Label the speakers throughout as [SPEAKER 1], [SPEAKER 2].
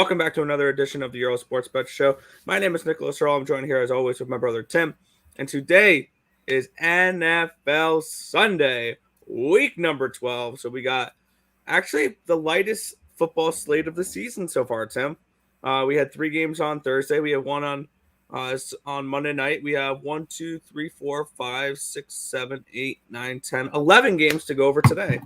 [SPEAKER 1] Welcome back to another edition of the Earle Sports Bet Show. My name is Nicholas Earle. I'm joined here as always with my brother Tim. And today is NFL Sunday, week number 12. So we got actually the lightest football slate of the season so far, Tim. We had 3 games on Thursday. We have one on Monday night. We have 1, 2, 3, 4, 5, 6, 7, 8, 9, 10, 11 games to go over today.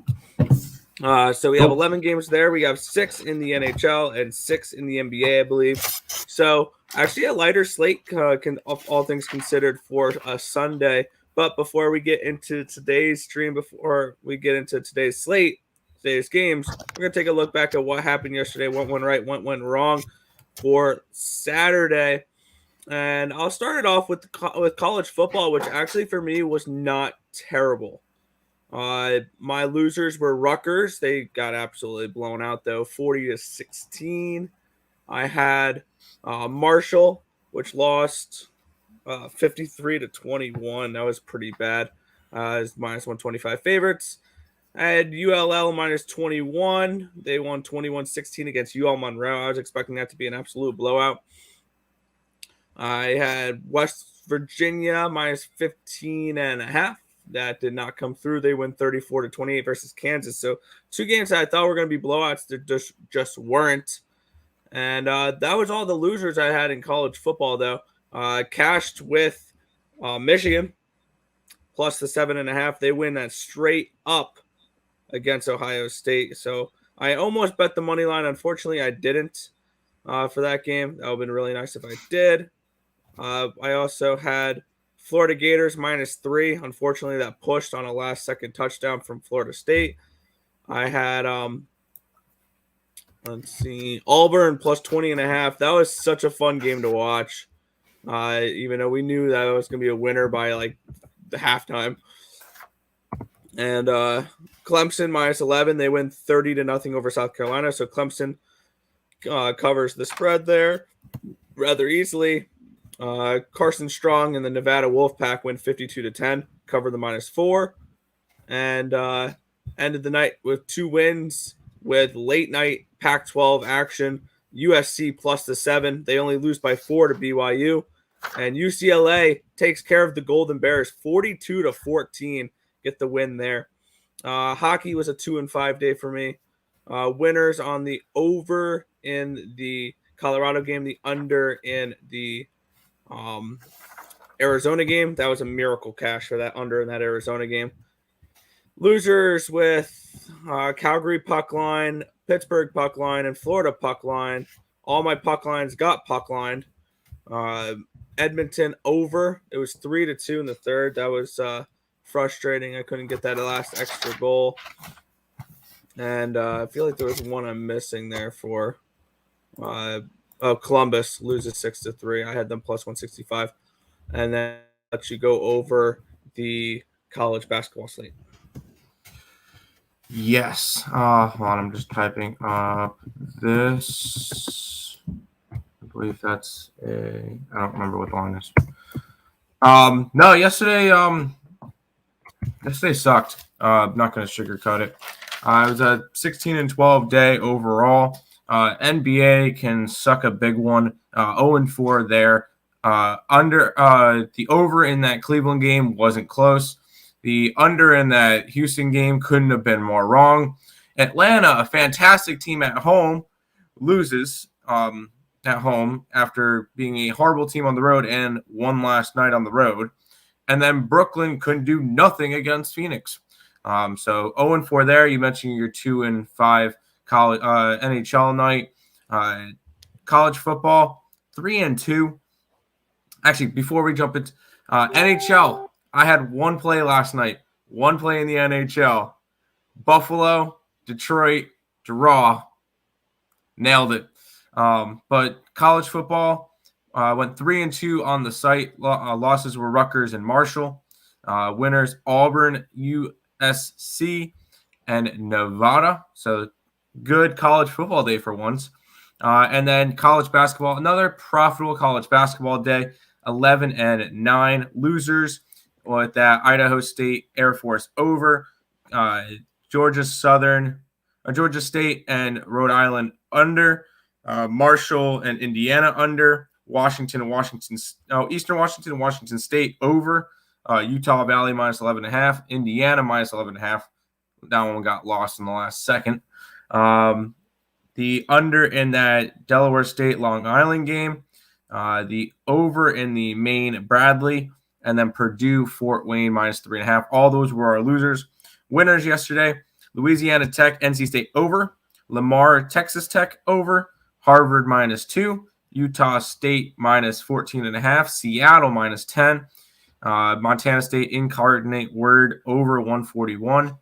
[SPEAKER 1] So we have 11 games there. We have 6 in the NHL and 6 in the NBA, I believe. So actually a lighter slate, all things considered, for a Sunday. But before we get into today's stream, before we get into today's slate, today's games, we're going to take a look back at what happened yesterday, what went right, what went wrong for Saturday. And I'll start it off with college football, which actually for me was not terrible. My losers were Rutgers. They got absolutely blown out, though, 40-16. I had Marshall, which lost 53-21. That was pretty bad. It's minus 125 favorites. I had ULL minus 21. They won 21-16 against UL Monroe. I was expecting that to be an absolute blowout. I had West Virginia minus 15.5. That did not come through. They win 34-28 versus Kansas. So 2 games that I thought were going to be blowouts that just weren't. And that was all the losers I had in college football, though. Cashed with Michigan plus the 7.5. They win that straight up against Ohio State. So I almost bet the money line. Unfortunately, I didn't for that game. That would have been really nice if I did. I also had Florida Gators minus 3. Unfortunately, that pushed on a last-second touchdown from Florida State. I had, Auburn plus 20.5. That was such a fun game to watch, even though we knew that it was going to be a winner by, like, the halftime. And Clemson minus 11. They win 30-0 over South Carolina. So Clemson covers the spread there rather easily. Carson Strong and the Nevada Wolfpack win 52-10, cover the minus 4, and ended the night with 2 wins with late night Pac-12 action. USC plus the 7. They only lose by 4 to BYU, and UCLA takes care of the Golden Bears 42-14, get the win there. Hockey was a 2-5 day for me. Winners on the over in the Colorado game, the under in the Arizona game. That was a miracle cash for that under in that Arizona game. Losers with Calgary puck line, Pittsburgh puck line, and Florida puck line. All my puck lines got puck lined. Edmonton over. It was 3-2 in the third. That was frustrating. I couldn't get that last extra goal. And I feel like there was one I'm missing there for Columbus loses 6-3. I had them plus 165. And then let you go over the college basketball slate.
[SPEAKER 2] Yes. Hold on, I'm just typing up this. I believe that's I don't remember what the line is. No, yesterday sucked. I'm not going to sugarcoat it. It was a 16-12 day overall. NBA can suck a big one. 0-4 there. Under the over in that Cleveland game wasn't close. The under in that Houston game couldn't have been more wrong. Atlanta, a fantastic team at home, loses at home after being a horrible team on the road and won last night on the road. And then Brooklyn couldn't do nothing against Phoenix. So 0-4 there. You mentioned your 2-5 college NHL night. College football 3-2. Actually, before we jump into NHL, I had one play last night. One play in the NHL. Buffalo, Detroit, draw. Nailed it. But college football went 3-2 on the site. Losses were Rutgers and Marshall. Winners Auburn, USC, and Nevada. So good college football day for once. And then college basketball, another profitable college basketball day. 11-9 losers with that Idaho State Air Force over, Georgia State and Rhode Island under, Marshall and Indiana under. Eastern Washington and Washington State over. Utah Valley minus 11.5. Indiana minus 11.5. That one got lost in the last second. The under in that Delaware State Long Island game. The over in the Maine Bradley. And then Purdue Fort Wayne minus 3.5. All those were our losers. Winners yesterday: Louisiana Tech NC State over. Lamar Texas Tech over. Harvard minus 2. Utah State minus 14.5. Seattle minus 10. Montana State Incarnate Word over 141.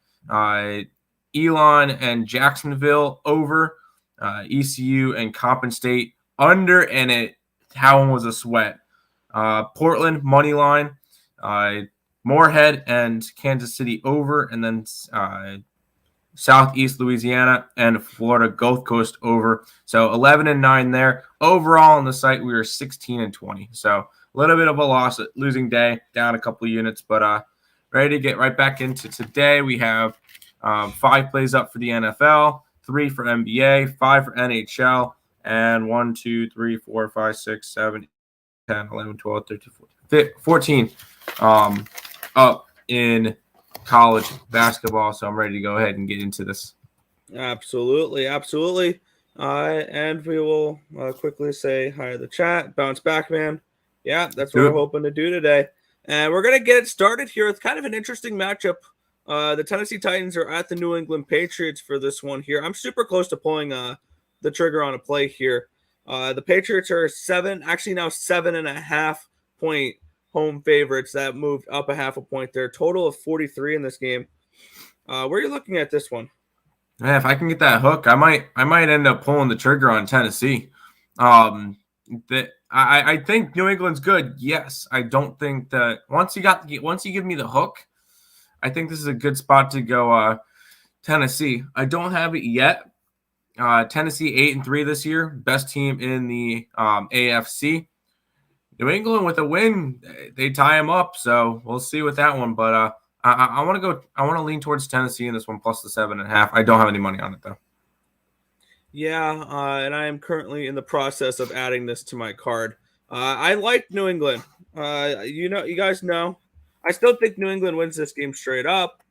[SPEAKER 2] Elon and Jacksonville over. ECU and Coppin State under, and that one was a sweat. Portland money line. Moorhead and Kansas City over, and then Southeast Louisiana and Florida Gulf Coast over. So 11-9 there. Overall on the site, we were 16-20. So a little bit of a loss, losing day, down a couple of units, but ready to get right back into today. We have 5 plays up for the NFL, 3 for NBA, 5 for NHL, and 1, 2, 3, 4, 5, 6, 7, 10, 11, 12, 13, 14 up in college basketball. So I'm ready to go ahead and get into this.
[SPEAKER 1] Absolutely. And we will quickly say hi to the chat. Bounce back, man. Yeah, that's what we're hoping to do today. And we're going to get it started here with kind of an interesting matchup. The Tennessee Titans are at the New England Patriots for this one here. I'm super close to pulling the trigger on a play here. The Patriots are 7.5 point home favorites. That moved up a half a point there. Total of 43 in this game. Where are you looking at this one?
[SPEAKER 2] Yeah, if I can get that hook, I might end up pulling the trigger on Tennessee. I think New England's good. Yes, I don't think that once you give me the hook, I think this is a good spot to go. Tennessee. I don't have it yet. Tennessee 8-3 this year, best team in the AFC. New England with a win, they tie them up, so we'll see with that one. But I want to lean towards Tennessee in this one plus the 7.5. I don't have any money on it though.
[SPEAKER 1] Yeah, and I am currently in the process of adding this to my card. I like New England. You guys know, I still think New England wins this game straight up.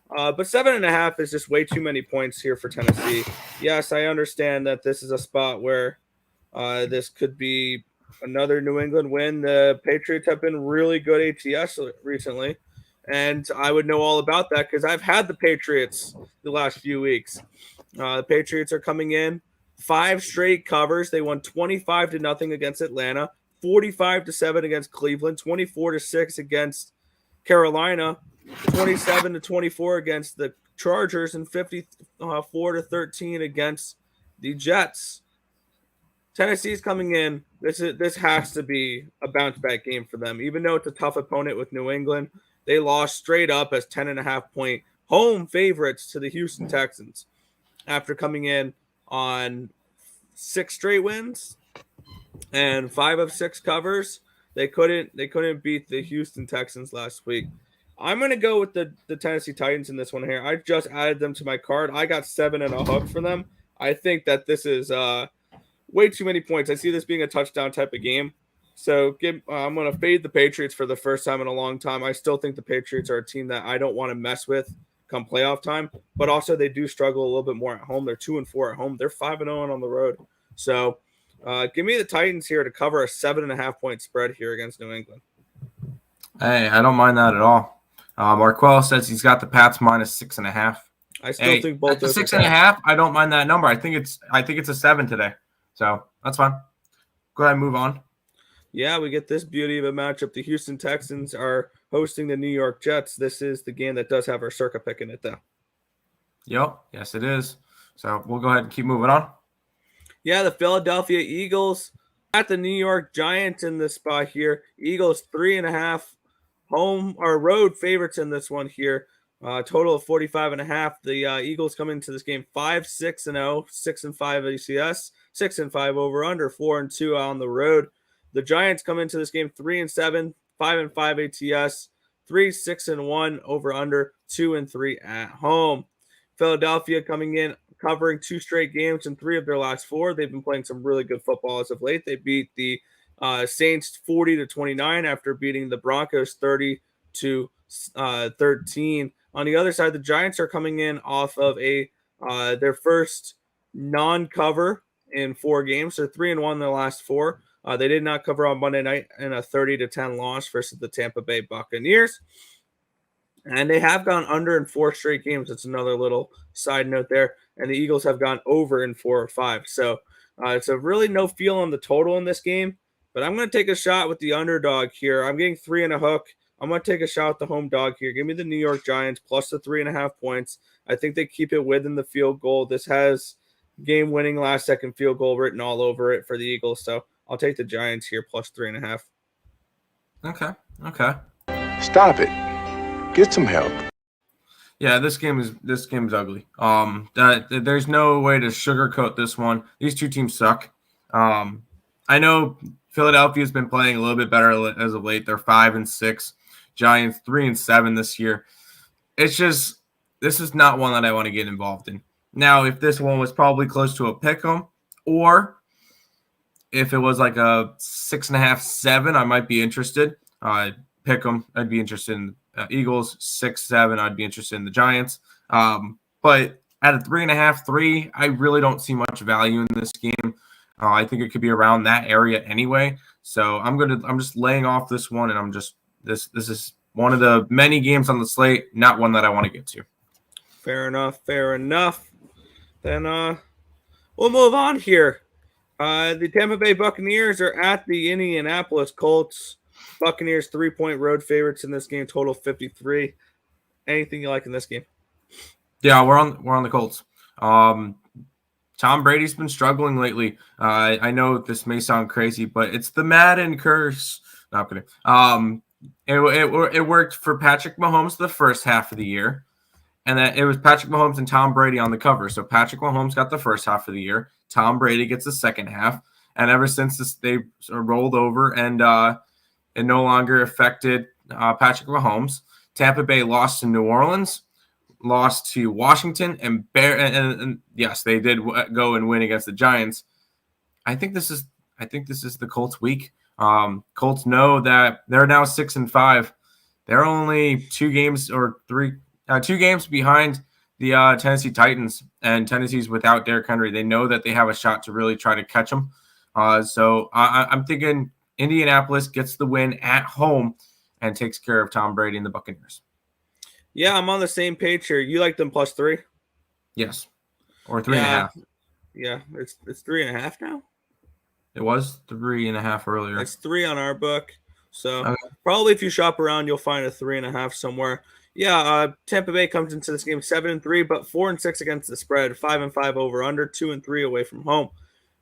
[SPEAKER 1] But 7.5 is just way too many points here for Tennessee. Yes, I understand that this is a spot where this could be another New England win. The Patriots have been really good ATS recently, and I would know all about that because I've had the Patriots the last few weeks. The Patriots are coming in 5 straight covers. They won 25-0 against Atlanta, 45-7 against Cleveland, 24-6 against Carolina, 27-24 against the Chargers, and 54-13 against the Jets. Tennessee's coming in. This has to be a bounce back game for them, even though it's a tough opponent with New England. They lost straight up as 10.5 point home favorites to the Houston Texans after coming in on 6 straight wins and 5 of 6 covers. They couldn't beat the Houston Texans last week. I'm going to go with the Tennessee Titans in this one here. I just added them to my card. I got 7 and a hook for them. I think that this is way too many points. I see this being a touchdown type of game. So I'm going to fade the Patriots for the first time in a long time. I still think the Patriots are a team that I don't want to mess with come playoff time. But also they do struggle a little bit more at home. They're 2-4 at home. They're 5-0 on the road. So give me the Titans here to cover a 7.5 point spread here against New England.
[SPEAKER 2] Hey, I don't mind that at all. Marquell says he's got the Pats minus 6.5.
[SPEAKER 1] I still think both
[SPEAKER 2] those 6.5. I don't mind that number. I think it's a 7 today, so that's fine. Go ahead and move on.
[SPEAKER 1] Yeah, we get this beauty of a matchup. The Houston Texans are hosting the New York Jets. This is the game that does have our circa pick in it, though.
[SPEAKER 2] Yep, yes, it is. So we'll go ahead and keep moving on.
[SPEAKER 1] Yeah, the Philadelphia Eagles at the New York Giants in this spot here. Eagles 3.5 home or road favorites in this one here. Total of 45.5. The Eagles come into this game 5-6-0, 6-5 ACS, 6-5 over under, 4-2 on the road. The Giants come into this game 3-7, 5-5 ATS, 3-6-1 over under, 2-3 at home. Philadelphia coming in covering 2 straight games in 3 of their last 4. They've been playing some really good football as of late. They beat the Saints 40-29 after beating the Broncos 30-13. On the other side, the Giants are coming in off of their first non-cover in 4 games. They're 3-1 in their last 4. They did not cover on Monday night in a 30-10 loss versus the Tampa Bay Buccaneers. And they have gone under in 4 straight games. That's another little side note there. And the Eagles have gone over in 4 or 5. So it's a really no feel on the total in this game. But I'm going to take a shot with the underdog here. I'm getting 3 and a hook. I'm going to take a shot with the home dog here. Give me the New York Giants plus the 3.5 points. I think they keep it within the field goal. This has game-winning last-second field goal written all over it for the Eagles. So I'll take the Giants here plus 3.5.
[SPEAKER 2] Okay.
[SPEAKER 3] Stop it. Get some help.
[SPEAKER 2] Yeah, this game is ugly. There's no way to sugarcoat this one. These 2 teams suck. I know Philadelphia's been playing a little bit better as of late. They're 5-6. Giants 3-7 this year. It's just this is not one that I want to get involved in. Now, if this one was probably close to a pick'em, or if it was like a 6.5, 7, I might be interested. Pick'em, I'd be interested in Eagles. 6, 7, I'd be interested in the Giants. But at a 3.5, 3, I really don't see much value in this game. I think it could be around that area anyway. So I'm just laying off this one, and this is one of the many games on the slate, not one that I want to get to.
[SPEAKER 1] Fair enough. Then we'll move on here. The Tampa Bay Buccaneers are at the Indianapolis Colts. Buccaneers 3-point road favorites in this game, total 53. Anything you like in this game?
[SPEAKER 2] Yeah, we're on the Colts. Tom Brady's been struggling lately. I know this may sound crazy, but it's the Madden curse. No, I'm kidding. It worked for Patrick Mahomes the first half of the year, and then it was Patrick Mahomes and Tom Brady on the cover. So Patrick Mahomes got the first half of the year. Tom Brady gets the second half, and ever since they rolled over, and it no longer affected Patrick Mahomes. Tampa Bay lost to New Orleans, lost to Washington, and yes, they did go and win against the Giants. I think this is the Colts' week. Colts know that they're now 6-5. They're only 2 games behind the Tennessee Titans, and Tennessee's without Derrick Henry. They know that they have a shot to really try to catch them. So I'm thinking Indianapolis gets the win at home and takes care of Tom Brady and the Buccaneers.
[SPEAKER 1] Yeah, I'm on the same page here. You like them plus 3?
[SPEAKER 2] Yes, or 3.5.
[SPEAKER 1] Yeah, it's 3.5 now.
[SPEAKER 2] It was 3.5 earlier.
[SPEAKER 1] It's 3 on our book. So Probably if you shop around, you'll find a 3.5 somewhere. Yeah, Tampa Bay comes into this game 7-3, but 4-6 against the spread, 5-5 over under, 2-3 away from home.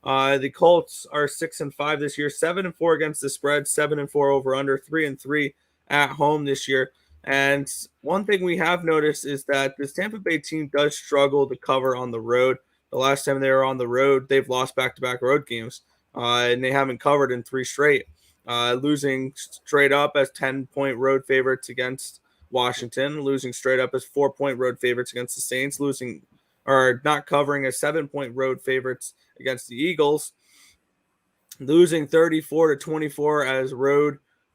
[SPEAKER 1] The Colts are 6-5 this year, 7-4 against the spread, 7-4 over under, 3-3 at home this year. And one thing we have noticed is that this Tampa Bay team does struggle to cover on the road. The last time they were on the road, they've lost back-to-back road games, and they haven't covered in 3 straight, losing straight up as 10-point road favorites against Washington, losing straight up as 4-point road favorites against the Saints, not covering as 7-point road favorites against the Eagles, losing 34-24 as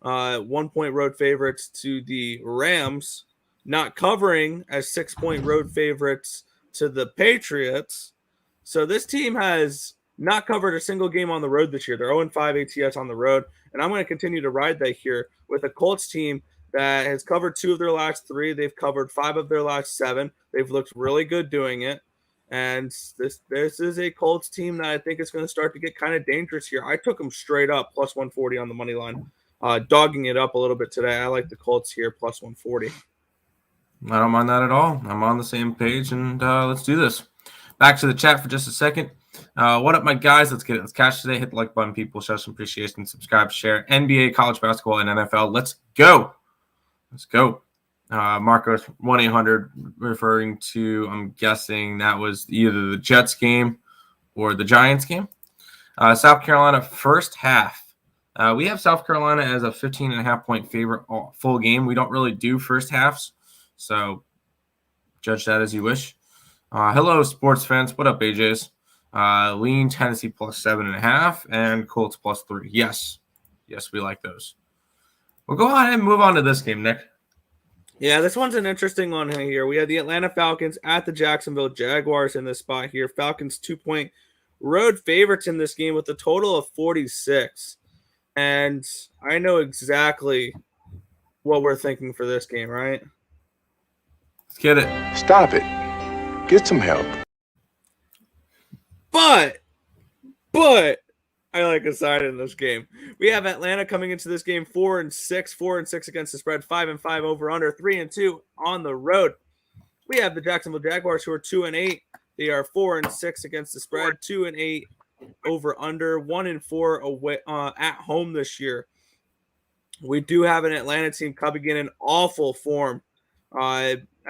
[SPEAKER 1] 1-point road favorites to the Rams, not covering as 6-point road favorites to the Patriots. So this team has not covered a single game on the road this year. They're 0-5 ATS on the road, and I'm going to continue to ride that here with a Colts team that has covered 2 of their last 3. They've covered 5 of their last 7. They've looked really good doing it. And this is a Colts team that I think is going to start to get kind of dangerous here. I took them straight up plus 140 on the money line, dogging it up a little bit today. I like the Colts here plus 140.
[SPEAKER 2] I don't mind that at all. I'm on the same page, and let's do this. Back to the chat for just a second. What up, my guys? Let's catch today. Hit the like button, people. Show some appreciation. Subscribe, share. NBA, college basketball, and NFL. Let's go. Marcos 1-800 referring to, I'm guessing that was either the Jets game or the Giants game. South Carolina first half. We have South Carolina as a 15.5-point favorite full game. We don't really do first halves, so judge that as you wish. Hello, sports fans. What up, AJs? Lean Tennessee plus 7.5 and Colts plus 3. Yes, we like those. We'll go ahead and move on to this game, Nick.
[SPEAKER 1] Yeah, this one's an interesting one here. We have the Atlanta Falcons at the Jacksonville Jaguars in this spot here. Falcons 2-point road favorites in this game with a total of 46. And I know exactly what we're thinking for this game, right?
[SPEAKER 2] Let's get it.
[SPEAKER 3] Stop it. Get some help.
[SPEAKER 1] But I like a side in this game. We have Atlanta coming into this game 4-6 against the spread, 5-5 over under, 3-2 on the road. We have the Jacksonville Jaguars who are 2-8. They are 4-6 against the spread, 2-8 over under, 1-4 away at home this year. We do have an Atlanta team coming in awful form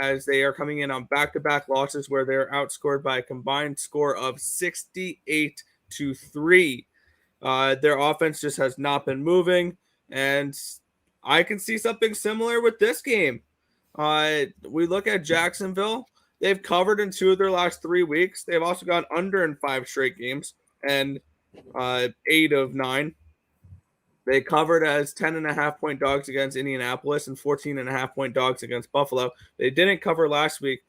[SPEAKER 1] as they are coming in on back-to-back losses where they're outscored by a combined score of 68-3. Their offense just has not been moving, and I can see something similar with this game. We look at Jacksonville. They've covered in 2 of their last 3 weeks. They've also gone under in 5 straight games and 8 of 9. They covered as 10.5-point dogs against Indianapolis and 14.5-point dogs against Buffalo. They didn't cover last week.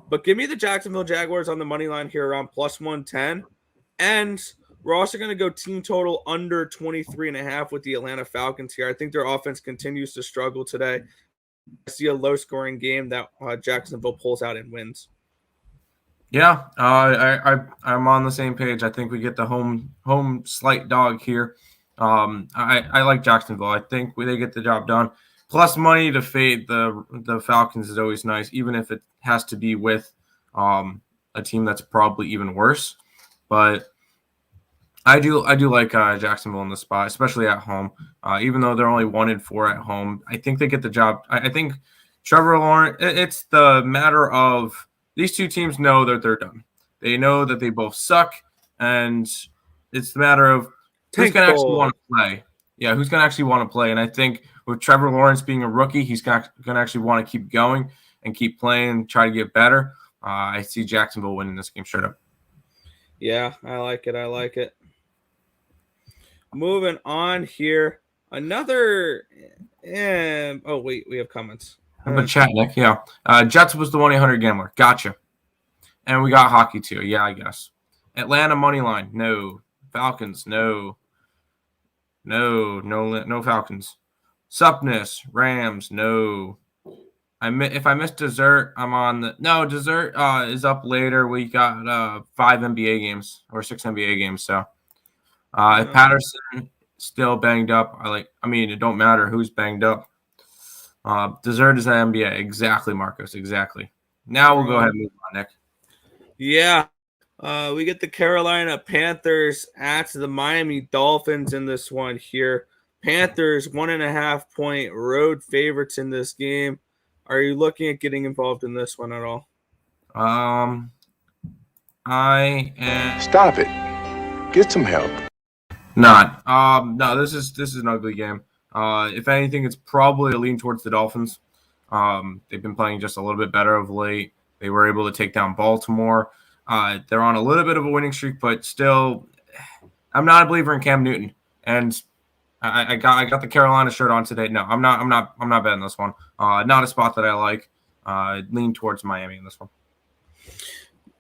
[SPEAKER 1] But give me the Jacksonville Jaguars on the money line here around plus 110. And we're also going to go team total under 23.5 with the Atlanta Falcons here. I think their offense continues to struggle today. I see a low-scoring game that Jacksonville pulls out and wins.
[SPEAKER 2] Yeah, I'm on the same page. I think we get the home slight dog here. I like Jacksonville. I think they get the job done. Plus money to fade the Falcons is always nice, even if it has to be with a team that's probably even worse. But I do like Jacksonville in the spot, especially at home. Even though they're only 1-4 at home, I think they get the job. I think Trevor Lawrence. It's the matter of these two teams know that they're done. They know that they both suck, and it's the matter of who's going to actually want to play. Yeah, who's going to actually want to play? And I think with Trevor Lawrence being a rookie, he's going to actually want to keep going and keep playing and try to get better. I see Jacksonville winning this game straight up.
[SPEAKER 1] Yeah, I like it. Moving on here. Another oh wait, we have comments.
[SPEAKER 2] I'm gonna chat, Nick. Yeah. Jets was the 1-800 gambler. Gotcha. And we got hockey too. Yeah, I guess. Atlanta money line. No. Falcons. No Falcons. Supness. Rams. No. If I missed dessert, I'm on the dessert is up later. We got 5 NBA games or 6 NBA games. So if Patterson still banged up, it don't matter who's banged up. Dessert is an NBA. Exactly, Marcos. Exactly. Now we'll go ahead and move on, Nick.
[SPEAKER 1] Yeah. We get the Carolina Panthers at the Miami Dolphins in this one here. Panthers 1.5-point road favorites in this game. Are you looking at getting involved in this one at all?
[SPEAKER 2] I am.
[SPEAKER 3] Stop it. Get some help.
[SPEAKER 2] Not. No, this is an ugly game. If anything, it's probably a lean towards the Dolphins. They've been playing just a little bit better of late. They were able to take down Baltimore. They're on a little bit of a winning streak, but still, I'm not a believer in Cam Newton. And I got the Carolina shirt on today. No, I'm not betting this one. Not a spot that I like. Lean towards Miami in this one.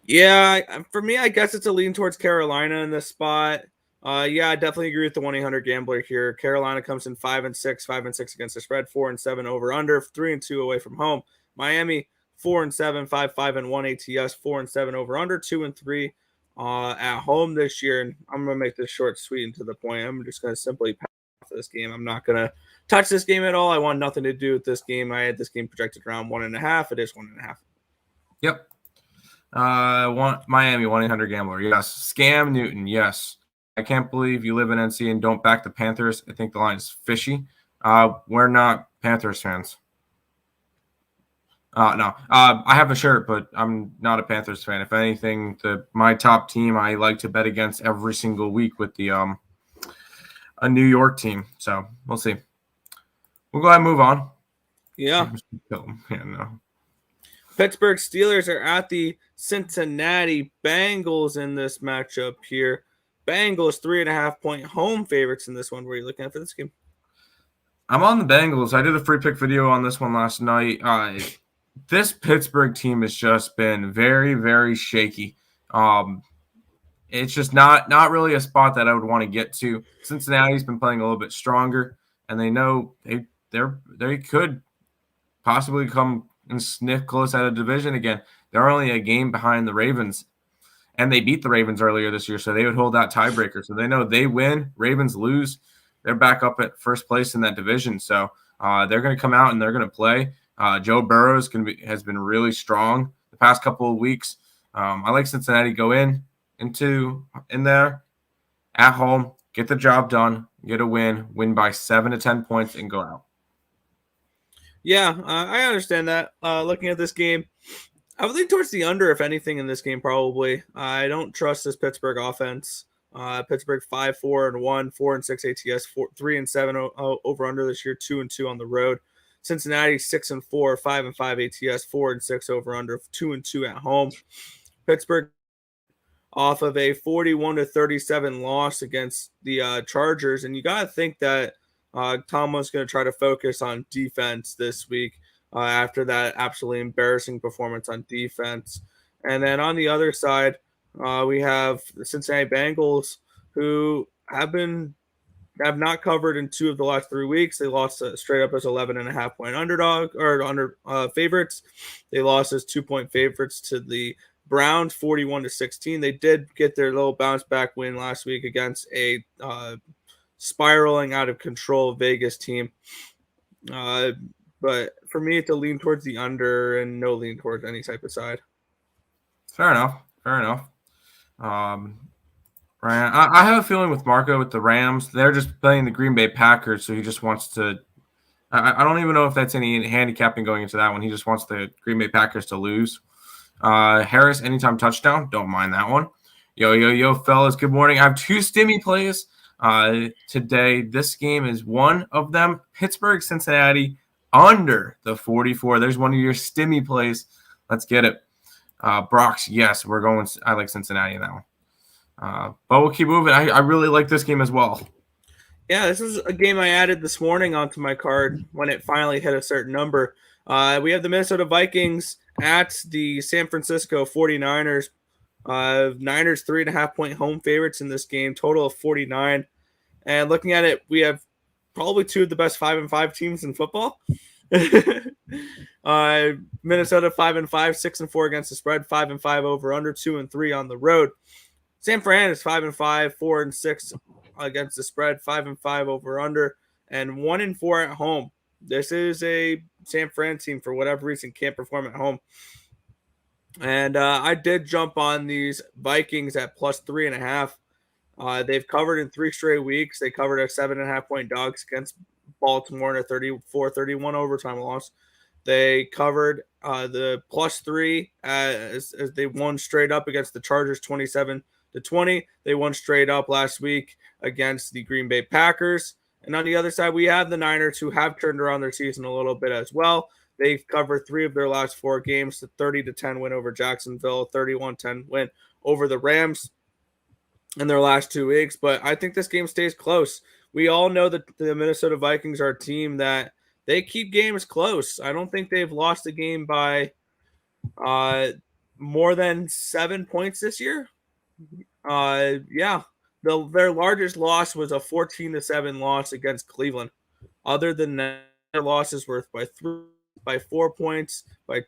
[SPEAKER 1] Yeah, for me, I guess it's a lean towards Carolina in this spot. Yeah, I definitely agree with the 1-800 gambler here. Carolina comes in 5-6 against the spread, 4-7 over under, 3-2 away from home. Miami 4-7, 5-1 ATS, 4-7 over under, 2-3 at home this year. And I'm gonna make this short, sweet, and to the point. I'm just gonna simply pass this game. I'm not gonna touch this game at all. I want nothing to do with this game. I had this game projected around 1.5. It is 1.5.
[SPEAKER 2] Yep. Miami 1-800 gambler. Yes. Scam Newton. Yes. I can't believe you live in NC and don't back the Panthers. I think the line is fishy. We're not Panthers fans. No. I have a shirt, but I'm not a Panthers fan. If anything, my top team I like to bet against every single week with the a New York team. So we'll see. We'll go ahead and move on.
[SPEAKER 1] Yeah.
[SPEAKER 2] Yeah, no.
[SPEAKER 1] Pittsburgh Steelers are at the Cincinnati Bengals in this matchup here. Bengals 3.5-point home favorites in this one. What are you looking at for this game?
[SPEAKER 2] I'm on the Bengals. I did a free pick video on this one last night. This Pittsburgh team has just been very, very shaky. It's just not really a spot that I would want to get to. Cincinnati's been playing a little bit stronger, and they know they could possibly come and sniff close at a division again. They're only a game behind the Ravens, and they beat the Ravens earlier this year, so they would hold that tiebreaker. So they know they win, Ravens lose, they're back up at first place in that division. So they're going to come out and they're going to play. Joe Burrow has been really strong the past couple of weeks. I like Cincinnati go in there at home, get the job done, get a win by 7 to 10 points, and go out.
[SPEAKER 1] Yeah, I understand that. Looking at this game, I would lean towards the under, if anything, in this game, probably. I don't trust this Pittsburgh offense. Pittsburgh 5-4-1, 4-6 ATS, 3-7 over under this year, 2-2 on the road. Cincinnati 6-4, 5-5 ATS, 4-6 over under, 2-2 at home. Pittsburgh off of a 41-37 loss against the Chargers, and you got to think that Tomlin's going to try to focus on defense this week after that absolutely embarrassing performance on defense. And then on the other side, we have the Cincinnati Bengals, who have not covered in 2 of the last 3 weeks. They lost straight up as 11.5-point underdog or under favorites. They lost as 2-point favorites to the Browns, 41-16. They did get their little bounce back win last week against a spiraling out of control Vegas team. But for me, it's a lean towards the under and no lean towards any type of side.
[SPEAKER 2] Fair enough. Ryan, I have a feeling with Marco with the Rams, they're just playing the Green Bay Packers, so he just wants to. I don't even know if that's any handicapping going into that one. He just wants the Green Bay Packers to lose. Harris, anytime touchdown, don't mind that one. Yo, fellas, good morning. I have 2 stimmy plays today. This game is one of them. Pittsburgh, Cincinnati, under the 44. There's one of your stimmy plays. Let's get it. Brox, yes, we're going. I like Cincinnati in that one. But we'll keep moving. I really like this game as well.
[SPEAKER 1] Yeah, this is a game I added this morning onto my card when it finally hit a certain number. We have the Minnesota Vikings at the San Francisco 49ers. Niners 3.5-point home favorites in this game, total of 49. And looking at it, we have probably 2 of the best 5-5 teams in football. Minnesota 5-5, 6-4 against the spread, 5-5 over under, 2-3 on the road. San Fran is 5-5, 4-6 against the spread, 5-5 over under, and 1-4 at home. This is a San Fran team, for whatever reason, can't perform at home. And I did jump on these Vikings at plus 3.5. They've covered in 3 straight weeks. They covered a 7.5-point dogs against Baltimore in a 34-31 overtime loss. They covered the plus 3 as they won straight up against the Chargers 27-20. They won straight up last week against the Green Bay Packers. And on the other side, we have the Niners, who have turned around their season a little bit as well. They've covered 3 of their last 4 games, the 30-10 win over Jacksonville, 31-10 win over the Rams in their last 2 weeks. But I think this game stays close. We all know that the Minnesota Vikings are a team that they keep games close. I don't think they've lost a game by more than 7 points this year. Their largest loss was a 14-7 loss against Cleveland. Other than that, their losses were by 4 points, by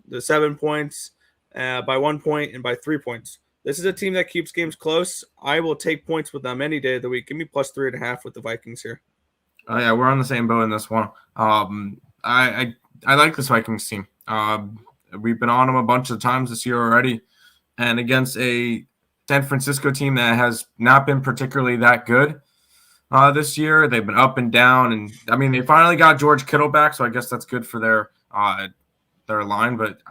[SPEAKER 1] the 7 points, by 1 point, and by 3 points. This is a team that keeps games close. I will take points with them any day of the week. Give me plus 3.5 with the Vikings here.
[SPEAKER 2] Oh yeah, we're on the same boat in this one. I like this Vikings team. We've been on them a bunch of times this year already, and against a San Francisco team that has not been particularly that good this year. They've been up and down, and I mean, they finally got George Kittle back, so I guess that's good for their line. But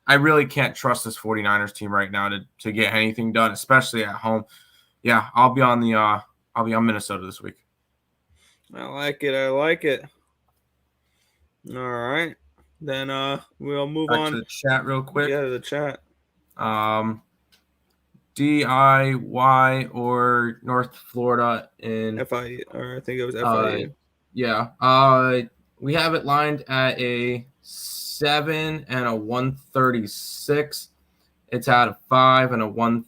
[SPEAKER 2] I really can't trust this 49ers team right now to get anything done, especially at home. Yeah, I'll be on Minnesota this week.
[SPEAKER 1] I like it. All right. then we'll move
[SPEAKER 2] Back
[SPEAKER 1] on
[SPEAKER 2] to the chat real quick.
[SPEAKER 1] Yeah, the chat.
[SPEAKER 2] DIY or North Florida in
[SPEAKER 1] FIU, or I think it was FIU.
[SPEAKER 2] Yeah. We have it lined at a 7 and a 136. It's at a 5 and a 1.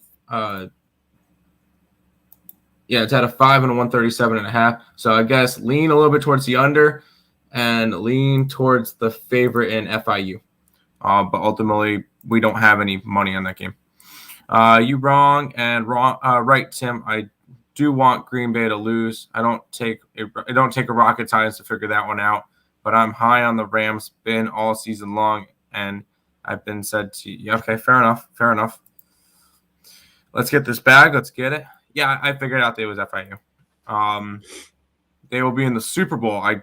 [SPEAKER 2] It's at a 5 and a 137.5. So I guess lean a little bit towards the under and lean towards the favorite in FIU. But ultimately, we don't have any money on that game. You wrong and wrong. Right, Tim. I do want Green Bay to lose. I don't take a rocket science to figure that one out. But I'm high on the Rams. Been all season long, and I've been said to you. Okay, fair enough. Let's get this bag. Let's get it. Yeah, I figured out that it was FIU. They will be in the Super Bowl. I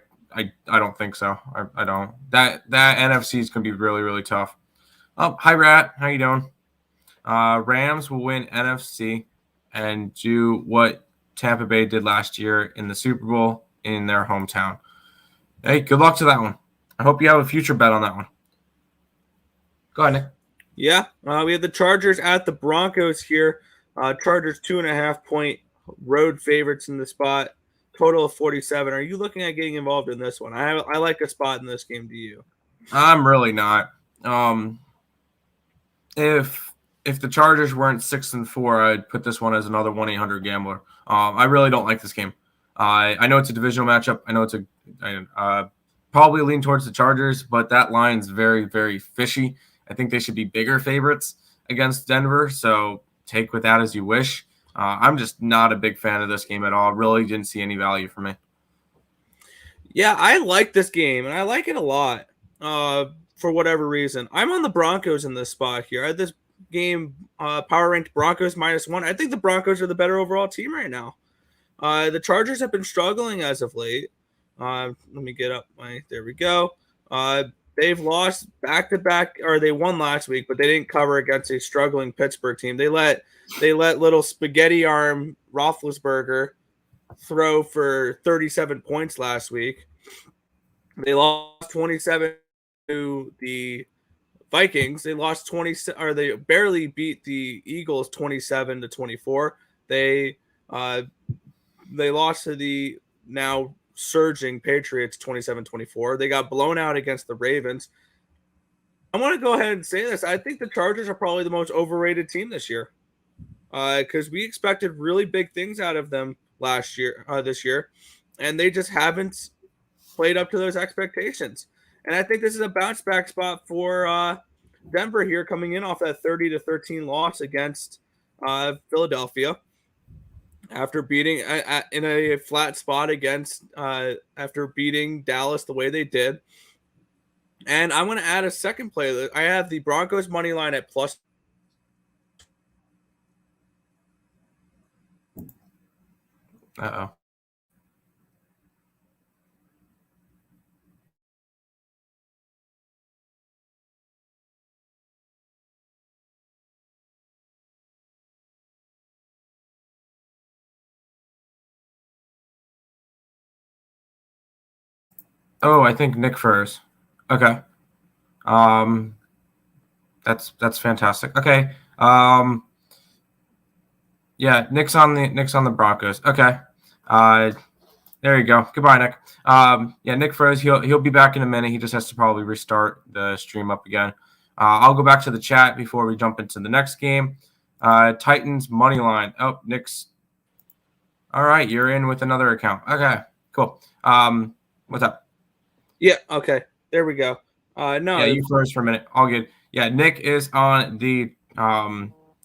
[SPEAKER 2] don't think so. I don't. That NFC is going to be really, really tough. Oh, hi, Rat. How you doing? Rams will win NFC and do what Tampa Bay did last year in the Super Bowl in their hometown. Hey, good luck to that one. I hope you have a future bet on that one. Go ahead, Nick.
[SPEAKER 1] Yeah, we have the Chargers at the Broncos here. Chargers 2.5-point road favorites in the spot. Total of 47. Are you looking at getting involved in this one? I like a spot in this game. Do you?
[SPEAKER 2] I'm really not. If the Chargers weren't 6-4, I'd put this one as another 1-800 gambler. I really don't like this game. I know it's a divisional matchup. I know I probably lean towards the Chargers, but that line's very, very fishy. I think they should be bigger favorites against Denver. So take with that as you wish. I'm just not a big fan of this game at all. Really didn't see any value for me.
[SPEAKER 1] Yeah, I like this game, and I like it a lot for whatever reason. I'm on the Broncos in this spot here. I had this game power ranked Broncos -1. I think the Broncos are the better overall team right now. The Chargers have been struggling as of late. Let me get up there we go. They've lost back-to-back, or they won last week, but they didn't cover against a struggling Pittsburgh team. They let little spaghetti arm Roethlisberger throw for 37 points last week. They lost 27 to the Vikings. They lost 20, or they barely beat the Eagles 27-24. They lost to the now surging Patriots 27-24. They got blown out against the Ravens. I want to go ahead and say this. I think the Chargers are probably the most overrated team this year because we expected really big things out of them this year, and they just haven't played up to those expectations. And I think this is a bounce back spot for Denver here, coming in off that 30-13 loss against Philadelphia. After beating in a flat spot after beating Dallas the way they did. And I'm going to add a second play. I have the Broncos money line at plus.
[SPEAKER 2] Uh-oh. Oh, I think Nick first. Okay. That's fantastic. Okay. Yeah, Nick's on the Broncos. Okay. There you go. Goodbye, Nick. Yeah, Nick froze. He'll be back in a minute. He just has to probably restart the stream up again. I'll go back to the chat before we jump into the next game. Titans money line. Oh, Nick's. All right, you're in with another account. Okay, cool. What's up?
[SPEAKER 1] Yeah. Okay. There we go. No.
[SPEAKER 2] Yeah, you froze for a minute. All good. Yeah, Nick is on the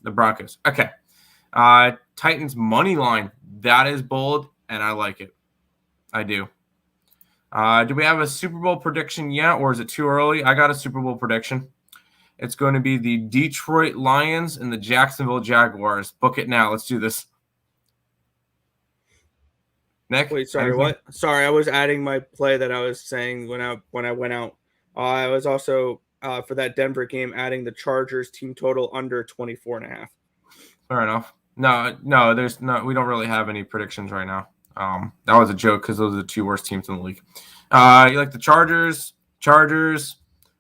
[SPEAKER 2] Broncos. Okay. Titans money line. That is bold, and I like it. I do. Do we have a Super Bowl prediction yet, or is it too early? I got a Super Bowl prediction. It's going to be the Detroit Lions and the Jacksonville Jaguars. Book it now. Let's do this. Nick?
[SPEAKER 1] Wait, sorry, what? Sorry, I was adding my play that I was saying when I went out. I was also for that Denver game adding the Chargers team total under 24.5.
[SPEAKER 2] Fair enough. No, there's no. We don't really have any predictions right now. That was a joke because those are the two worst teams in the league. You like the Chargers,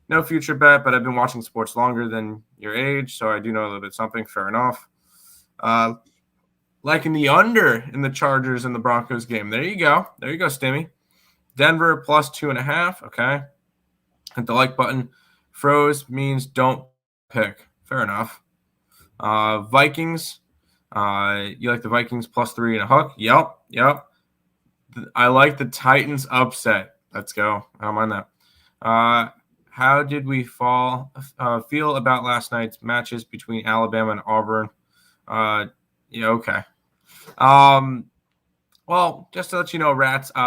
[SPEAKER 2] No future bet, but I've been watching sports longer than your age, so I do know a little bit something. Fair enough. Liking the under in the Chargers and the Broncos game. There you go. There you go, Stimmy. Denver plus 2.5. Okay. Hit the like button. Froze means don't pick. Fair enough. Vikings. You like the Vikings plus 3 and a hook? Yep. I like the Titans upset. Let's go. I don't mind that. How did we feel about last night's matches between Alabama and Auburn? Yeah, okay. Well, just to let you know, Rats, we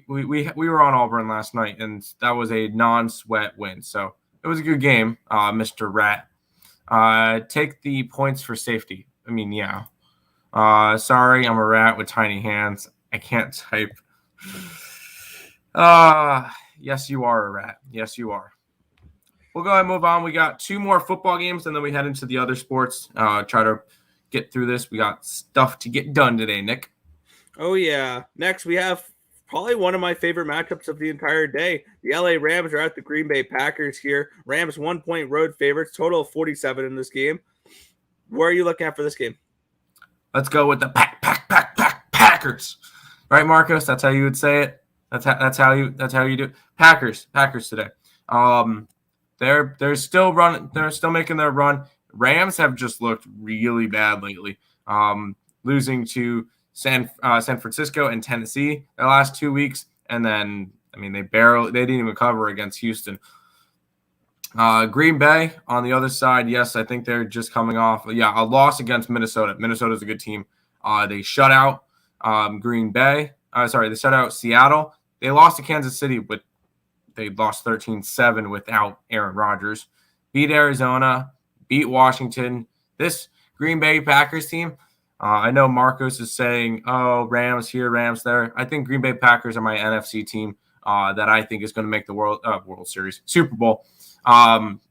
[SPEAKER 2] were on Auburn last night, and that was a non-sweat win. So it was a good game, Mr. Rat. Take the points for safety. I mean, yeah. Sorry, I'm a rat with tiny hands. I can't type. Yes, you are a rat. Yes, you are. We'll go ahead and move on. We got 2 more football games, and then we head into the other sports. Try to get through this. We got stuff to get done today, Nick.
[SPEAKER 1] Oh, yeah. Next, we have probably one of my favorite matchups of the entire day. The LA Rams are at the Green Bay Packers here. Rams 1-point road favorites, total of 47 in this game. Where are you looking at for this game? Let's
[SPEAKER 2] go with the Packers. Right, Marcos? That's how you would say it. That's how you do it. Packers today. They're still running. They're still making their run. Rams have just looked really bad lately. Losing to San Francisco and Tennessee the last 2 weeks, and then they didn't even cover against Houston. Green Bay on the other side, yes, I think they're just coming off a loss against Minnesota. Minnesota's a good team. They shut out Green Bay. They shut out Seattle. They lost to Kansas City, but they lost 13-7 without Aaron Rodgers. Beat Arizona, beat Washington. This Green Bay Packers team, I know Marcos is saying, oh, Rams here, Rams there. I think Green Bay Packers are my NFC team that I think is going to make the World Series, Super Bowl. I'm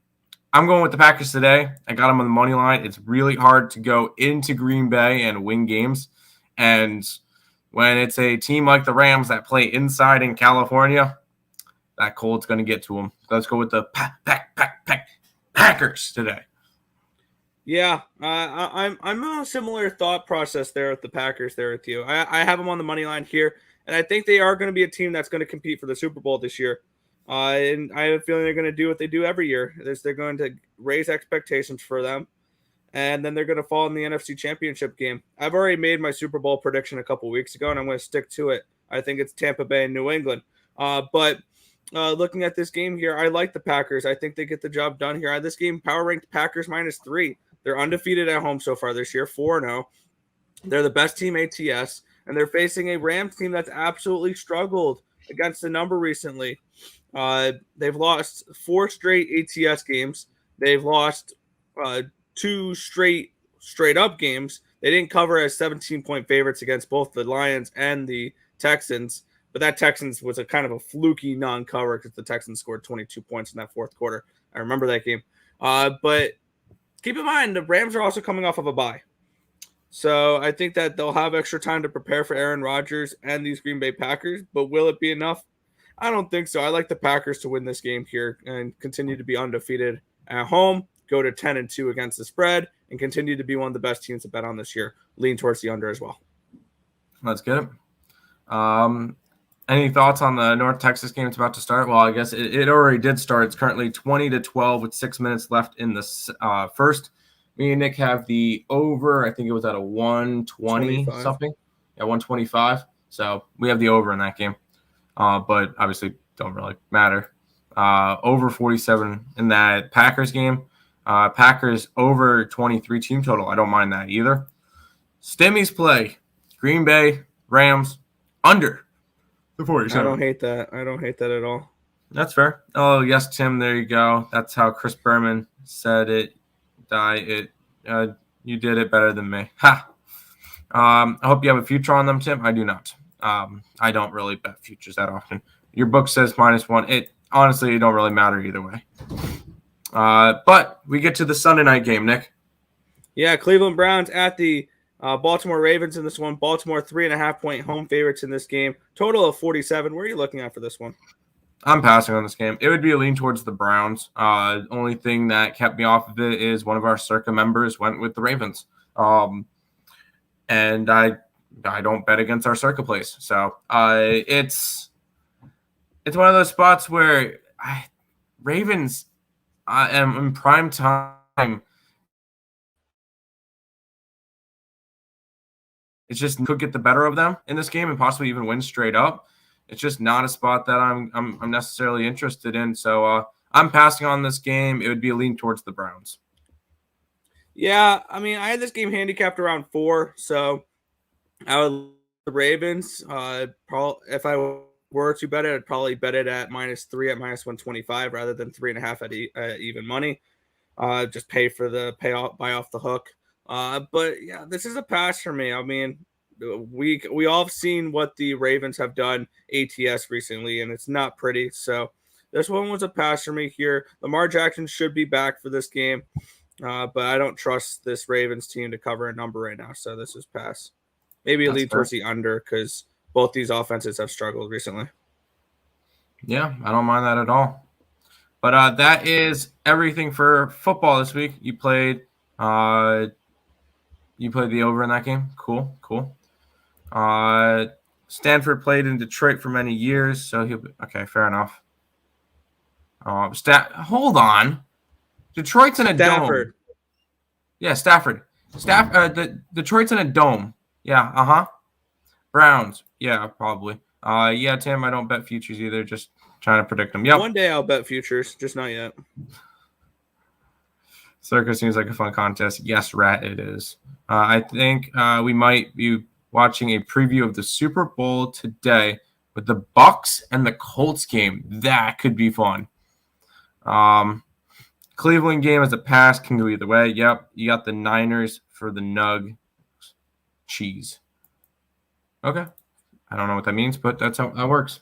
[SPEAKER 2] going with the Packers today. I got them on the money line. It's really hard to go into Green Bay and win games. And when it's a team like the Rams that play inside in California, that cold's going to get to them. Let's go with the Packers today.
[SPEAKER 1] Yeah, I'm on a similar thought process there with the Packers there with you. I have them on the money line here, and I think they are going to be a team that's going to compete for the Super Bowl this year. And I have a feeling they're going to do what they do every year. They're going to raise expectations for them, and then they're going to fall in the NFC Championship game. I've already made my Super Bowl prediction a couple weeks ago, and I'm going to stick to it. I think it's Tampa Bay and New England. But looking at this game here, I like the Packers. I think they get the job done here. This game, power ranked Packers -3. They're undefeated at home so far this year, 4-0. They're the best team ATS, and they're facing a Rams team that's absolutely struggled against the number recently. They've lost 4 straight ATS games. They've lost 2 straight up games. They didn't cover as 17-point favorites against both the Lions and the Texans, but that Texans was a kind of a fluky non-cover because the Texans scored 22 points in that fourth quarter. I remember that game. But keep in mind, the Rams are also coming off of a bye. So I think that they'll have extra time to prepare for Aaron Rodgers and these Green Bay Packers, but will it be enough? I don't think so. I like the Packers to win this game here and continue to be undefeated at home, go to 10-2 against the spread, and continue to be one of the best teams to bet on this year. Lean towards the under as well.
[SPEAKER 2] Let's get it. Any thoughts on the North Texas game? It's about to start. Well, I guess it already did start. It's currently 20-12 with 6 minutes left in the first. Me and Nick have the over. I think it was at a 120 something. Yeah, 125. So we have the over in that game. But obviously don't really matter. Over 47 in that Packers game. Packers over 23 team total. I don't mind that either. Stimmy's play. Green Bay, Rams, under the 47.
[SPEAKER 1] I don't hate that. I don't hate that at all.
[SPEAKER 2] That's fair. Oh, yes, Tim, there you go. That's how Chris Berman said it. You did it better than me. Ha! I hope you have a future on them, Tim. I do not. I don't really bet futures that often. Your book says -1. It honestly, it don't really matter either way. But we get to the Sunday night game, Nick.
[SPEAKER 1] Yeah, Cleveland Browns at the Baltimore Ravens in this one. Baltimore 3.5-point home favorites in this game. Total of 47. Where are you looking at for this one?
[SPEAKER 2] I'm passing on this game. It would be a lean towards the Browns. Only thing that kept me off of it is one of our Circa members went with the Ravens. And I don't bet against our Circa plays. So it's one of those spots where Ravens am in prime time. It's just could get the better of them in this game and possibly even win straight up. It's just not a spot that I'm necessarily interested in. So I'm passing on this game. It would be a lean towards the Browns.
[SPEAKER 1] Yeah, I mean, I had this game handicapped around 4, so I would the Ravens. If I were to bet it, I'd probably bet it at -3 at -125 rather than 3.5 at even money. Just pay for the buy off the hook. But yeah, this is a pass for me. I mean, we all have seen what the Ravens have done ATS recently, and it's not pretty. So this one was a pass for me here. Lamar Jackson should be back for this game, but I don't trust this Ravens team to cover a number right now. So this is pass. Maybe a lead towards the under because both these offenses have struggled recently.
[SPEAKER 2] Yeah, I don't mind that at all. But that is everything for football this week. You played the over in that game. Cool. Stanford played in Detroit for many years, so he'll be okay. Fair enough. Hold on, Detroit's in a dome. Yeah, Stafford. Detroit's in a dome. Yeah. Browns. Yeah, probably. Yeah, Tim. I don't bet futures either. Just trying to predict them. Yeah.
[SPEAKER 1] One day I'll bet futures, just not yet.
[SPEAKER 2] Circus seems like a fun contest. Yes, Rat, it is. I think we might be watching a preview of the Super Bowl today with the Bucs and the Colts game. That could be fun. Cleveland game as a pass can go either way. Yep, you got the Niners for the Nug cheese. Okay. I don't know what that means, but that's how that works.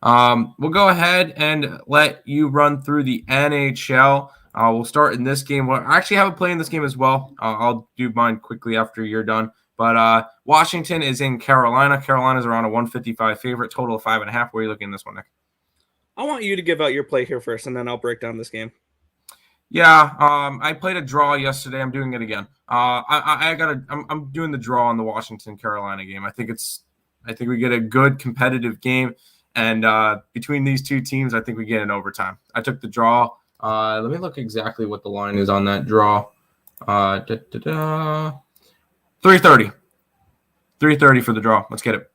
[SPEAKER 2] We'll go ahead and let you run through the NHL. We'll start in this game. We'll actually have a play in this game as well. I'll do mine quickly after you're done. But Washington is in Carolina. Carolina's around a 155 favorite, total of 5.5. Where are you looking at this one, Nick? I
[SPEAKER 1] want you to give out your play here first, and then I'll break down this game.
[SPEAKER 2] Yeah, I played a draw yesterday. I'm doing it again. I'm doing the draw on the Washington Carolina game. I think we get a good competitive game, and between these two teams, I think we get an overtime. I took the draw. Let me look exactly what the line is on that draw. 330. 330 for the draw. Let's get it.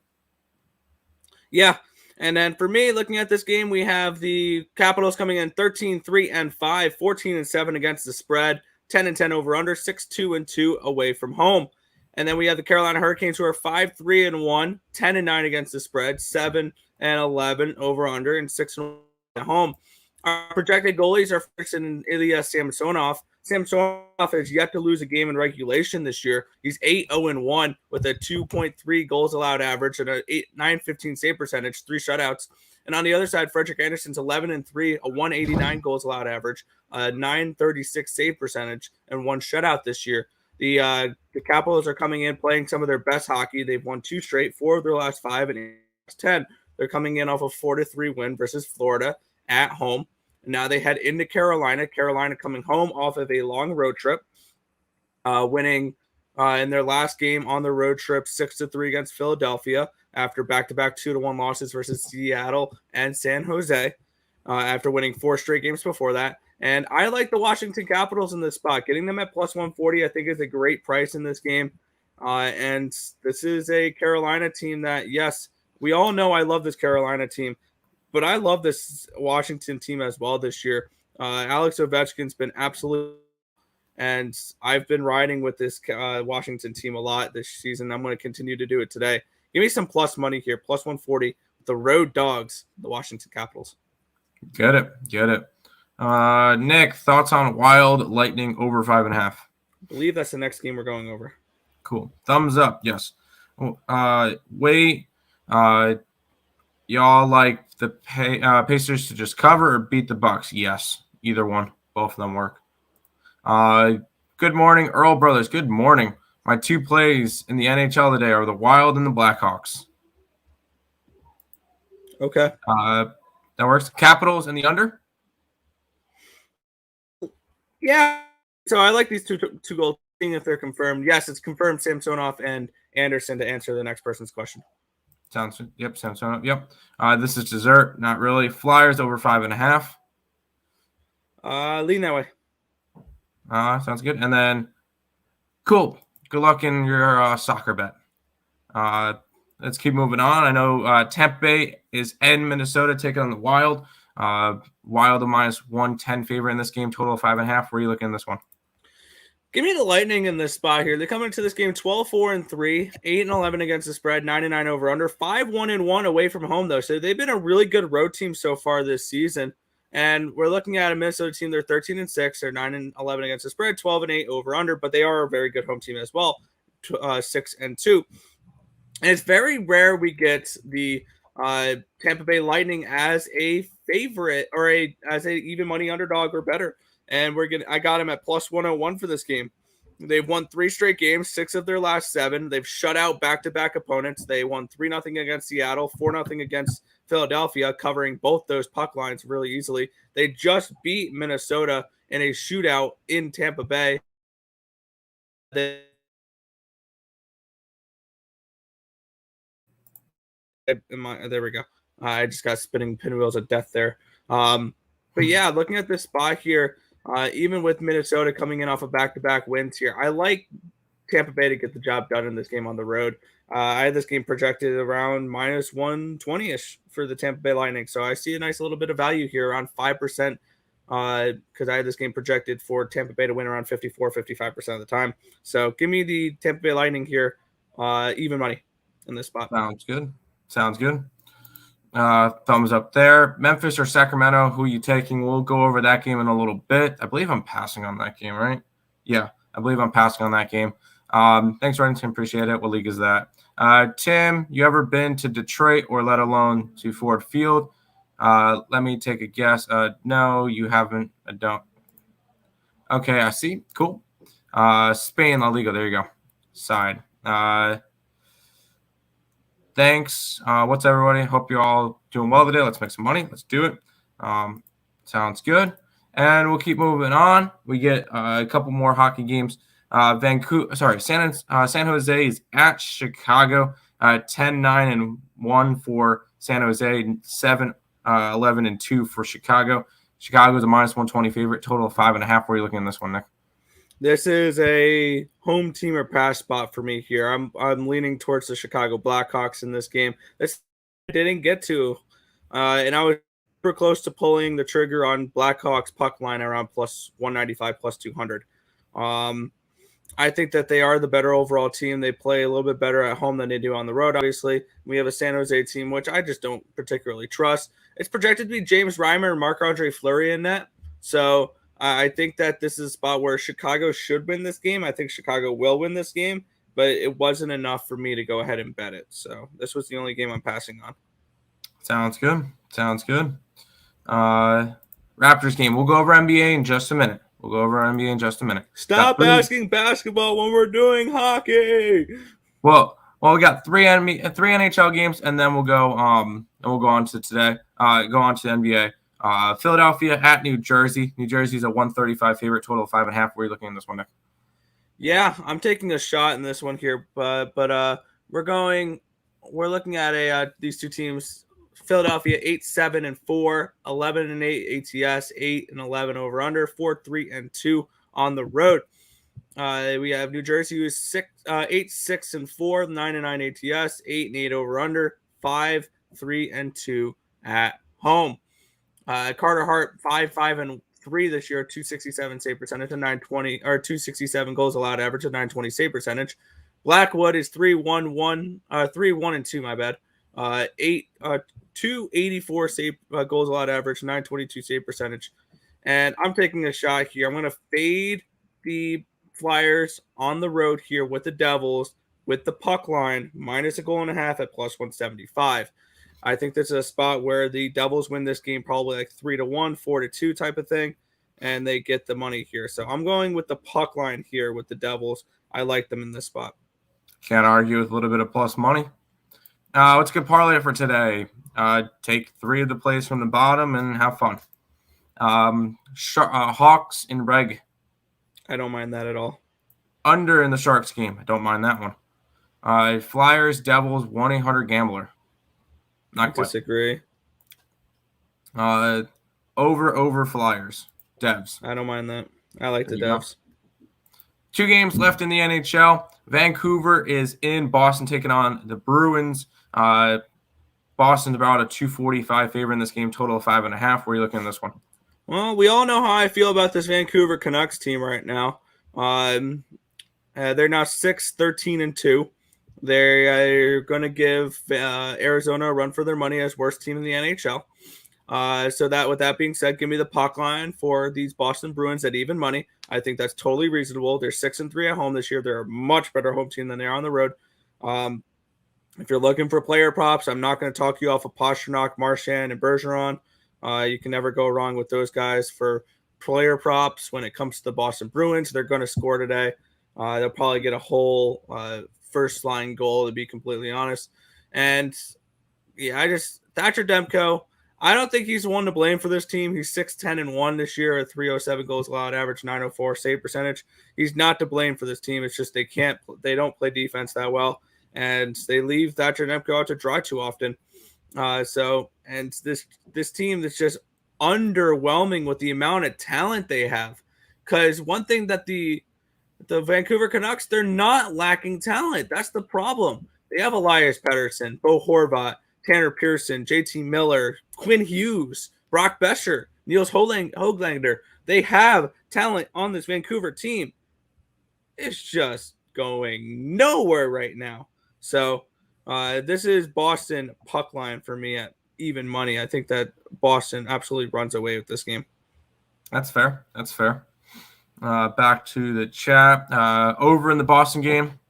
[SPEAKER 1] Yeah. And then for me, looking at this game, we have the Capitals coming in 13-3-5, 14-7 against the spread, 10-10 over under, 6-2-2 away from home. And then we have the Carolina Hurricanes who are 5-3-1, 10-9 against the spread, 7-11 over under, and 6-1 at home. Our projected goalies are Frickson and Ilya Samsonov. Samsonov has yet to lose a game in regulation this year. He's 8-0-1 with a 2.3 goals allowed average and a 915 save percentage, 3 shutouts. And on the other side, Frederik Andersen's 11-3, a 189 goals allowed average, a 936 save percentage, and 1 shutout this year. The Capitals are coming in playing some of their best hockey. They've won 2 straight, 4 of their last 5, and 10. They're coming in off a 4-3 win versus Florida at home. Now they head into Carolina. Carolina coming home off of a long road trip, winning in their last game on the road trip 6-3 against Philadelphia after back-to-back 2-1 losses versus Seattle and San Jose after winning 4 straight games before that. And I like the Washington Capitals in this spot. Getting them at plus 140 I think is a great price in this game. And this is a Carolina team that, yes, we all know I love this Carolina team. But I love this Washington team as well this year. Alex Ovechkin's been absolute, and I've been riding with this Washington team a lot this season. I'm going to continue to do it today. Give me some plus money here, plus 140. The road dogs, the Washington Capitals.
[SPEAKER 2] Get it. Nick, thoughts on Wild Lightning over 5.5?
[SPEAKER 1] I believe that's the next game we're going over.
[SPEAKER 2] Cool. Thumbs up. Yes. Y'all like the Pacers to just cover or beat the Bucks? Yes, either one. Both of them work. Good morning, Earle brothers. Good morning. My 2 plays in the NHL today are the Wild and the Blackhawks.
[SPEAKER 1] Okay.
[SPEAKER 2] That works. Capitals and the under?
[SPEAKER 1] Yeah. So I like these two goals, seeing if they're confirmed. Yes, it's confirmed Samsonov and Anderson to answer the next person's question.
[SPEAKER 2] Samsonov. Yep. This is dessert. Not really. Flyers over 5.5.
[SPEAKER 1] Lean that way.
[SPEAKER 2] Sounds good. And then, cool. Good luck in your soccer bet. Let's keep moving on. I know Tampa Bay is in Minnesota taking on the Wild. Wild a -110 favorite in this game, total of 5.5. Where are you looking at this one?
[SPEAKER 1] Give me the Lightning in this spot here. They come into this game 12-4-3, 8-11 against the spread, 99 over under, 5-1-1 away from home though. So they've been a really good road team so far this season. And we're looking at a Minnesota team. They're 13-6. They're 9-11 against the spread, 12-8 over under. But they are a very good home team as well, 6-2. And it's very rare we get the Tampa Bay Lightning as a favorite or as a even money underdog or better. And I got them at +101 for this game. They've won 3 straight games, 6 of their last 7. They've shut out back-to-back opponents. They won 3-0 against Seattle, 4-0 against Philadelphia, covering both those puck lines really easily. They just beat Minnesota in a shootout in Tampa Bay. There we go. I just got spinning pinwheels of death there. But yeah, looking at this spot here, even with Minnesota coming in off of back-to-back wins here, I like Tampa Bay to get the job done in this game on the road. I had this game projected around -120-ish for the Tampa Bay Lightning. So I see a nice little bit of value here, around 5%, because I had this game projected for Tampa Bay to win around 55% of the time. So give me the Tampa Bay Lightning here, even money in this spot.
[SPEAKER 2] Sounds good. Thumbs up there. Memphis or Sacramento, who are you taking? We'll go over that game in a little bit. I believe I'm passing on that game, right? Yeah, I believe I'm passing on that game. Thanks, Tim. Appreciate it. What league is that? Tim, you ever been to Detroit or let alone to Ford Field? Let me take a guess. No, you haven't. I don't. Okay, I see. Cool. Spain, La Liga. There you go. Side. Thanks. What's everybody? Hope you're all doing well today. Let's make some money. Let's do it. Sounds good. And we'll keep moving on. We get a couple more hockey games. San Jose is at Chicago. 10-9-1 for San Jose. 7-11-2 for Chicago. Chicago is a -120 favorite. Total of 5.5. Where are you looking at this one, Nick?
[SPEAKER 1] This is a home team or pass spot for me here. I'm leaning towards the Chicago Blackhawks in this game. This I didn't get to, and I was super close to pulling the trigger on Blackhawks puck line around +195, +200. I think that they are the better overall team. They play a little bit better at home than they do on the road. Obviously, we have a San Jose team, which I just don't particularly trust. It's projected to be James Reimer and Marc-Andre Fleury in net. So I think that this is a spot where Chicago should win this game. I think Chicago will win this game, but it wasn't enough for me to go ahead and bet it. So this was the only game I'm passing on.
[SPEAKER 2] Sounds good. Raptors game. We'll go over NBA in just a minute.
[SPEAKER 1] Stop asking basketball when we're doing hockey.
[SPEAKER 2] Well, we got three NHL games, and then we'll go on to today. Go on to the NBA. Philadelphia at New Jersey. New Jersey's a 135 favorite, total of 5.5. Where are you looking at this one, Nick?
[SPEAKER 1] Yeah, I'm taking a shot in this one here, but we're looking at these two teams. Philadelphia 8-7-4, 11-8 ATS, 8-11 over under, 4-3-2 on the road. We have New Jersey who's 8-6-4, 9-9 ATS, 8-8 over under, 5-3-2 at home. Carter Hart 5-5-3 this year, 267 save percentage, and 267 goals allowed average, a 920 save percentage. Blackwood is 3-1-2, my bad. 284 save goals allowed average, 922 save percentage. And I'm taking a shot here. I'm going to fade the Flyers on the road here with the Devils with the puck line -1.5 at +175. I think this is a spot where the Devils win this game probably like 3-1, 4-2 type of thing, and they get the money here. So I'm going with the puck line here with the Devils. I like them in this spot.
[SPEAKER 2] Can't argue with a little bit of plus money. Let's get parlay for today. Take 3 of the plays from the bottom and have fun. Hawks in reg.
[SPEAKER 1] I don't mind that at all.
[SPEAKER 2] Under in the Sharks game. I don't mind that one. Flyers, Devils, 1-800-GAMBLER. Not quite.
[SPEAKER 1] Disagree.
[SPEAKER 2] Over Flyers. Devs.
[SPEAKER 1] I don't mind that. I like the Devs.
[SPEAKER 2] 2 games left in the NHL. Vancouver is in Boston taking on the Bruins. Boston's about a 245 favorite in this game, total of 5.5. Where are you looking at this one?
[SPEAKER 1] Well, we all know how I feel about this Vancouver Canucks team right now. They're now 6-13-2. They're going to give Arizona a run for their money as worst team in the NHL. So that, with that being said, give me the puck line for these Boston Bruins at even money. I think that's totally reasonable. They're 6-3 at home this year. They're a much better home team than they are on the road. If you're looking for player props, I'm not going to talk you off of Pastrnak, Marchand, and Bergeron. You can never go wrong with those guys for player props. When it comes to the Boston Bruins, they're going to score today. They'll probably get a whole first line goal, to be completely honest. And yeah, Thatcher Demko, I don't think he's the one to blame for this team. He's 6-10-1 this year at 307 goals allowed, average 904 save percentage. He's not to blame for this team. It's just they don't play defense that well, and they leave Thatcher Demko out to dry too often. And this team that's just underwhelming with the amount of talent they have. Because one thing that the Vancouver Canucks, they're not lacking talent. That's the problem. They have Elias Pettersson, Bo Horvat, Tanner Pearson, JT Miller, Quinn Hughes, Brock Bescher, Niels Höglander. They have talent on this Vancouver team. It's just going nowhere right now. So this is Boston puck line for me at even money. I think that Boston absolutely runs away with this game.
[SPEAKER 2] That's fair. Back to the chat. Over in the Boston game.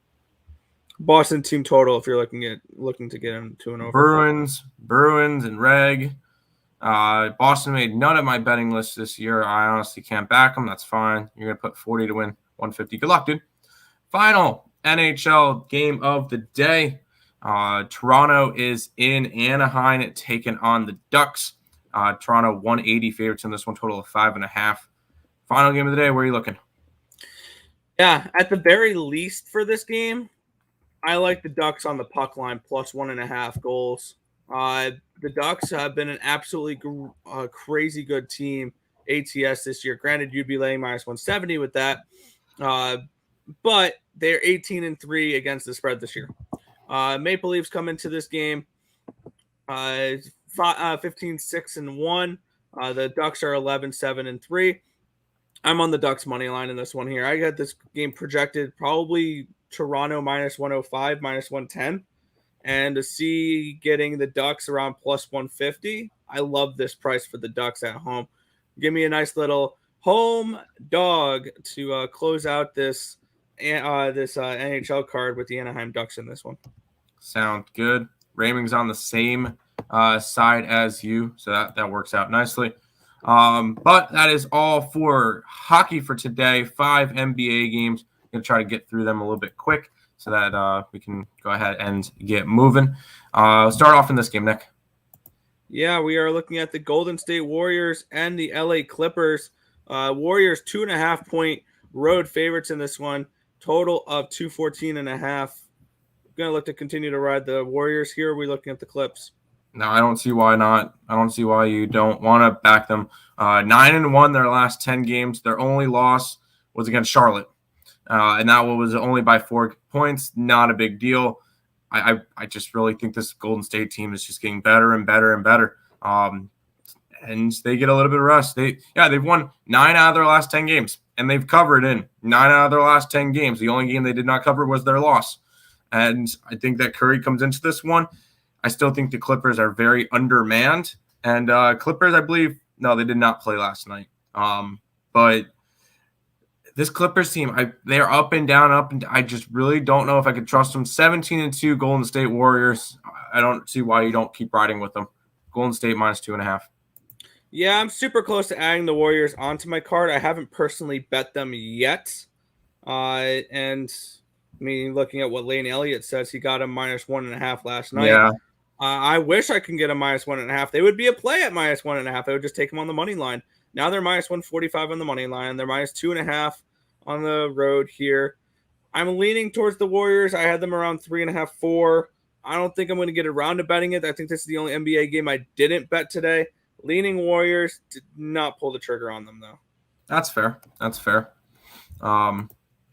[SPEAKER 1] Boston team total if you're looking to get him to an over.
[SPEAKER 2] Bruins and reg. Boston made none of my betting lists this year. I honestly can't back them. That's fine. You're going to put 40 to win 150. Good luck, dude. Final NHL game of the day. Toronto is in Anaheim taking on the Ducks. Toronto 180 favorites in this one, total of 5.5. Final game of the day. Where are you looking?
[SPEAKER 1] Yeah, at the very least for this game, I like the Ducks on the puck line plus 1.5 goals. The Ducks have been an absolutely crazy good team ATS this year. Granted, you'd be laying minus 170 with that, but they're 18-3 against the spread this year. Maple Leafs come into this game 15-6-1. The Ducks are 11-7-3. I'm on the Ducks money line in this one here. I got this game projected probably Toronto minus 105, minus 110. And to see getting the Ducks around plus 150, I love this price for the Ducks at home. Give me a nice little home dog to close out this NHL card with the Anaheim Ducks in this one.
[SPEAKER 2] Sound good. Raymond's on the same side as you, so that works out nicely. But that is all for hockey for today. 5 NBA games. I'm going to try to get through them a little bit quick so that we can go ahead and get moving. Start off in this game, Nick.
[SPEAKER 1] Yeah, we are looking at the Golden State Warriors and the LA Clippers. Warriors 2.5-point road favorites in this one. Total of 214.5. Going to look to continue to ride the Warriors here. Are we looking at the Clips?
[SPEAKER 2] No, I don't see why not. I don't see why you don't want to back them. 9-1 their last 10 games. Their only loss was against Charlotte. And that one was only by 4 points. Not a big deal. I just really think this Golden State team is just getting better and better and better. And they get a little bit of rest. They've won 9 out of their last 10 games. And they've covered in 9 out of their last 10 games. The only game they did not cover was their loss. And I think that Curry comes into this one. I still think the Clippers are very undermanned. And Clippers, I believe, no, they did not play last night. But this Clippers team, they're up and down, I just really don't know if I could trust them. 17-2 Golden State Warriors. I don't see why you don't keep riding with them. Golden State minus 2.5.
[SPEAKER 1] Yeah, I'm super close to adding the Warriors onto my card. I haven't personally bet them yet. And I mean, looking at what Lane Elliott says, he got him minus 1.5 last night.
[SPEAKER 2] Yeah.
[SPEAKER 1] I wish I can get a -1.5. They would be a play at -1.5. I would just take them on the money line. Now they're -145 on the money line. They're -2.5 on the road here. I'm leaning towards the Warriors. I had them around 3.5, 4. I don't think I'm going to get around to betting it. I think this is the only NBA game I didn't bet today. Leaning Warriors. Did not pull the trigger on them, though.
[SPEAKER 2] That's fair.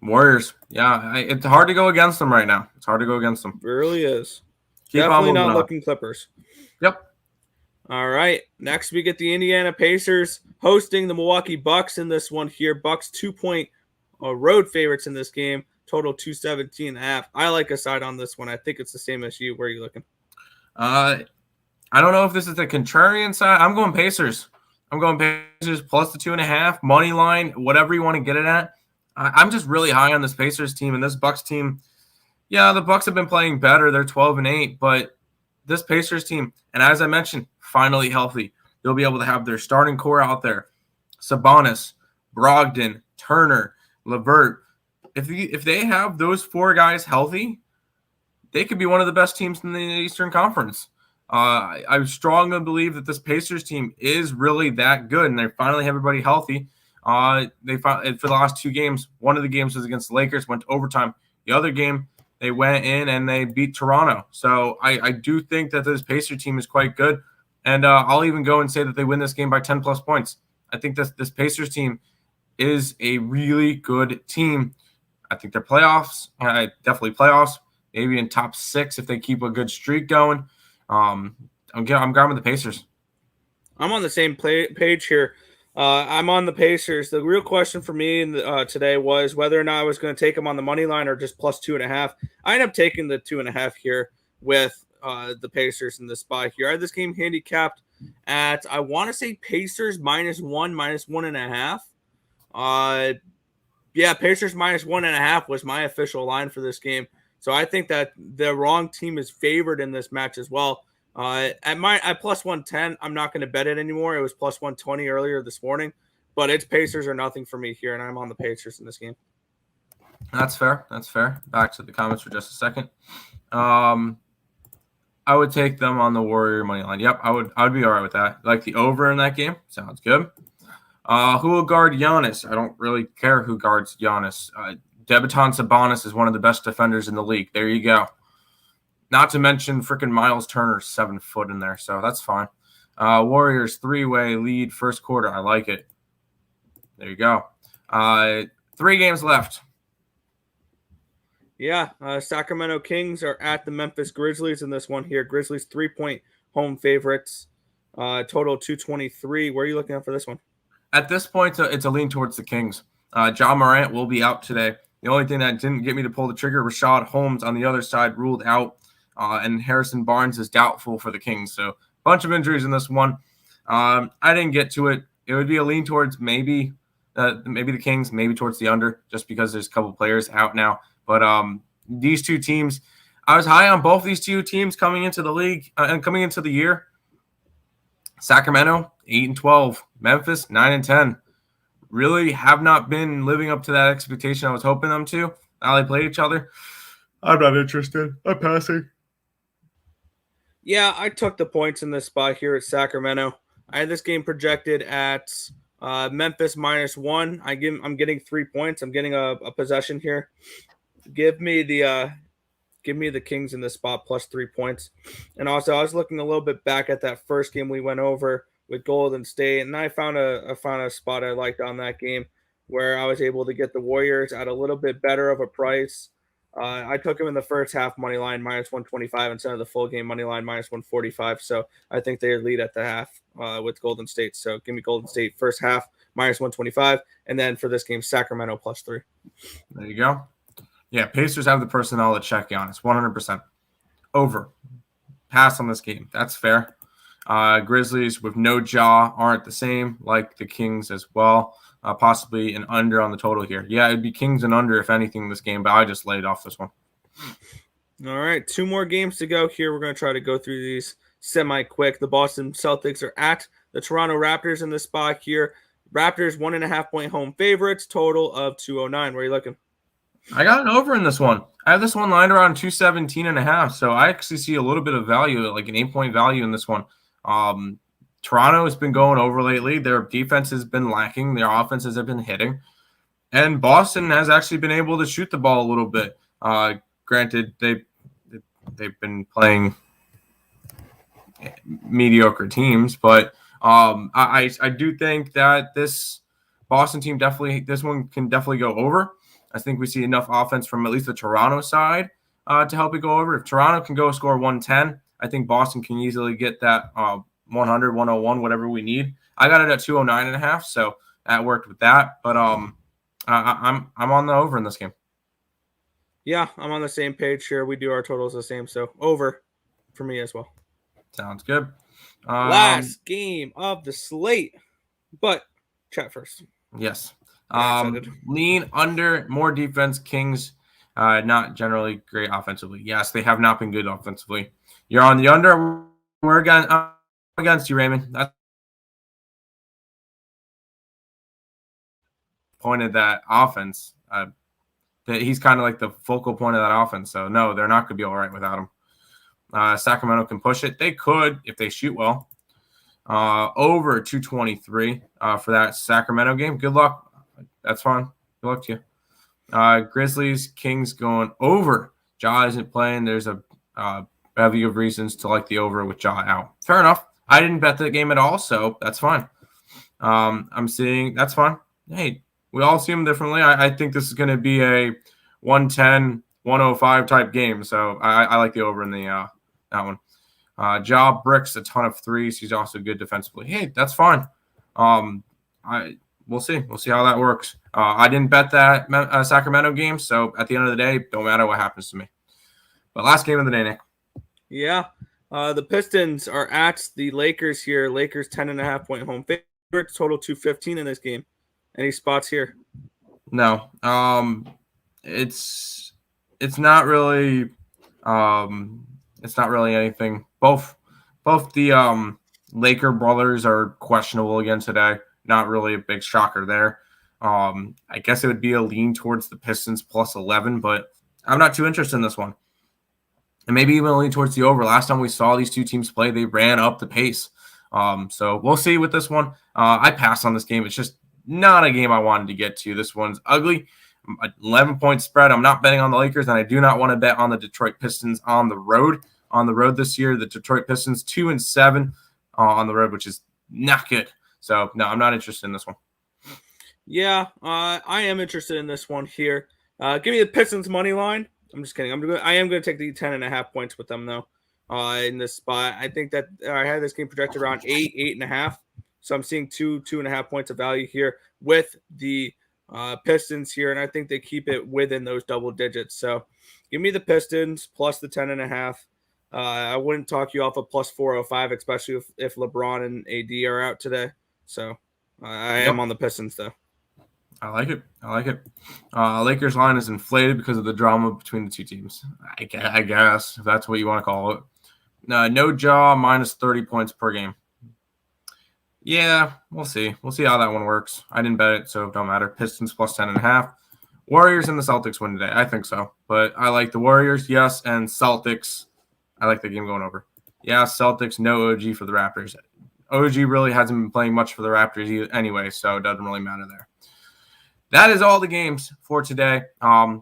[SPEAKER 2] Warriors. Yeah, it's hard to go against them right now. It's hard to go against them.
[SPEAKER 1] It really is.
[SPEAKER 2] Keep
[SPEAKER 1] Definitely
[SPEAKER 2] on
[SPEAKER 1] not
[SPEAKER 2] moving
[SPEAKER 1] looking Clippers.
[SPEAKER 2] Yep.
[SPEAKER 1] All right. Next, we get the Indiana Pacers hosting the Milwaukee Bucks in this one here. Bucks 2-point road favorites in this game. Total 217.5. I like a side on this one. I think it's the same as you. Where are you looking?
[SPEAKER 2] I don't know if this is the contrarian side. I'm going Pacers. Plus the 2.5 money line, whatever you want to get it at. I'm just really high on this Pacers team and this Bucks team. Yeah, the Bucks have been playing better. They're 12-8, but this Pacers team, and as I mentioned, finally healthy. They'll be able to have their starting core out there: Sabonis, Brogdon, Turner, LeVert. If they have those 4 guys healthy, they could be one of the best teams in the Eastern Conference. I strongly believe that this Pacers team is really that good, and they finally have everybody healthy. For the last 2 games, one of the games was against the Lakers, went to overtime. The other game, they went in and they beat Toronto. So I do think that this Pacers team is quite good, and I'll even go and say that they win this game by 10+ points. I think this Pacers team is a really good team. I think they're playoffs, definitely playoffs, maybe in top 6 if they keep a good streak going. I'm going with the Pacers.
[SPEAKER 1] I'm on the same page here. I'm on the Pacers. The real question for me today was whether or not I was going to take them on the money line or just plus 2.5. I ended up taking the 2.5 here with the Pacers in this spot here. I had this game handicapped at, I want to say Pacers -1, -1.5. Yeah, Pacers -1.5 was my official line for this game. So I think that the wrong team is favored in this match as well. At plus 110, I'm not going to bet it anymore. It was plus 120 earlier this morning, but it's Pacers or nothing for me here, and I'm on the Pacers in this game.
[SPEAKER 2] That's fair. Back to the comments for just a second. I would take them on the Warrior money line. Yep, I would be all right with that. Like the over in that game. Sounds good. Who will guard Giannis? I don't really care who guards Giannis. Debutant Sabonis is one of the best defenders in the league. There you go. Not to mention freaking Miles Turner, 7 foot in there, so that's fine. Warriors 3-way lead first quarter. I like it. There you go. 3 games left.
[SPEAKER 1] Yeah, Sacramento Kings are at the Memphis Grizzlies in this one here. Grizzlies 3-point home favorites. Total 223. Where are you looking at for this one?
[SPEAKER 2] At this point, it's a lean towards the Kings. John Morant will be out today. The only thing that didn't get me to pull the trigger, Rashad Holmes on the other side ruled out, and Harrison Barnes is doubtful for the Kings. So a bunch of injuries in this one. I didn't get to it. It would be a lean towards maybe the Kings, maybe towards the under, just because there's a couple players out now. But these 2 teams, I was high on both these 2 teams coming into the league and coming into the year. Sacramento 8-12, Memphis 9-10. Really have not been living up to that expectation I was hoping them to. Now they played each other. I'm not interested. I'm passing.
[SPEAKER 1] Yeah, I took the points in this spot here at Sacramento. I had this game projected at Memphis -1. I'm getting 3 points. I'm getting a possession here. Give me the Kings in this spot plus 3 points. And also, I was looking a little bit back at that first game we went over with Golden State, and I found a spot I liked on that game where I was able to get the Warriors at a little bit better of a price. I took them in the first half money line -125 instead of the full game money line -145. So I think they lead at the half with Golden State. So give me Golden State first half -125, and then for this game Sacramento +3.
[SPEAKER 2] There you go. Yeah, Pacers have the personnel to check Giannis 100%. Over. Pass on this game. That's fair. Grizzlies with no jaw aren't the same, like the Kings as well. Possibly an under on the total here. Yeah, it'd be Kings and under if anything in this game, but I just laid off this one.
[SPEAKER 1] All right, 2 more games to go here. We're going to try to go through these semi-quick. The Boston Celtics are at the Toronto Raptors in this spot here. Raptors 1.5-point home favorites, total of 209. Where are you looking?
[SPEAKER 2] I got an over in this one. I have this one lined around 217.5. So I actually see a little bit of value, like an 8-point value in this one. Toronto has been going over lately. Their defense has been lacking. Their offenses have been hitting. And Boston has actually been able to shoot the ball a little bit. Granted, they've been playing mediocre teams, but I do think that this Boston team this one can definitely go over. I think we see enough offense from at least the Toronto side to help it go over. If Toronto can go score 110, I think Boston can easily get that 100, 101, whatever we need. I got it at 209.5, so that worked with that. But I'm on the over in this game.
[SPEAKER 1] Yeah, I'm on the same page here. We do our totals the same, so over for me as well.
[SPEAKER 2] Sounds good.
[SPEAKER 1] Last game of the slate, but chat first.
[SPEAKER 2] Yes. Lean under, more defense. Kings, not generally great offensively. Yes, they have not been good offensively. You're on the under. We're against you, Raymond. That's point of that offense. He's kind of like the focal point of that offense. So, no, they're not going to be all right without him. Sacramento can push it. They could if they shoot well. Over 223 for that Sacramento game. Good luck. That's fine. Good luck to you. Grizzlies, Kings going over. Ja isn't playing. There's a bevy of reasons to like the over with Ja out. Fair enough. I didn't bet the game at all, so that's fine. I'm seeing that's fine. Hey, we all see them differently. I think this is going to be a 110, 105 type game, so I like the over in the that one. Ja bricks a ton of threes. He's also good defensively. Hey, that's fine. We'll see. We'll see how that works. I didn't bet that Sacramento game, so at the end of the day, don't matter what happens to me. But last game of the day, Nick.
[SPEAKER 1] Yeah. The Pistons are at the Lakers here. Lakers 10.5-point home favorites, total 215 in this game. Any spots here?
[SPEAKER 2] No. It's not really anything. Both the Laker brothers are questionable again today. Not really a big shocker there. I guess it would be a lean towards the Pistons plus 11, but I'm not too interested in this one. And maybe even a lean towards the over. Last time we saw these two teams play, they ran up the pace. So we'll see with this one. I passed on this game. It's just not a game I wanted to get to. This one's ugly. 11-point spread. I'm not betting on the Lakers, and I do not want to bet on the Detroit Pistons on the road. On the road this year, the Detroit Pistons 2-7 on the road, which is not good. So, no, I'm not interested in this one.
[SPEAKER 1] Yeah, I am interested in this one here. Give me the Pistons money line. I'm just kidding. I am going to take the 10.5 points with them, though, in this spot. I think that I had this game projected around 8.5. So I'm seeing 2.5 points of value here with the Pistons here, and I think they keep it within those double digits. So give me the Pistons plus the 10.5. I wouldn't talk you off a plus 405, especially if LeBron and AD are out today. So I am on the Pistons, though.
[SPEAKER 2] I like it. Lakers line is inflated because of the drama between the two teams. I guess if that's what you want to call it. No jaw, minus 30 points per game. Yeah, we'll see. We'll see how that one works. I didn't bet it, so it don't matter. Pistons plus 10.5. Warriors and the Celtics win today. I think so. But I like the Warriors, yes, and Celtics. I like the game going over. Yeah, Celtics, no OG for the Raptors. OG really hasn't been playing much for the Raptors either, anyway, so it doesn't really matter there. That is all the games for today.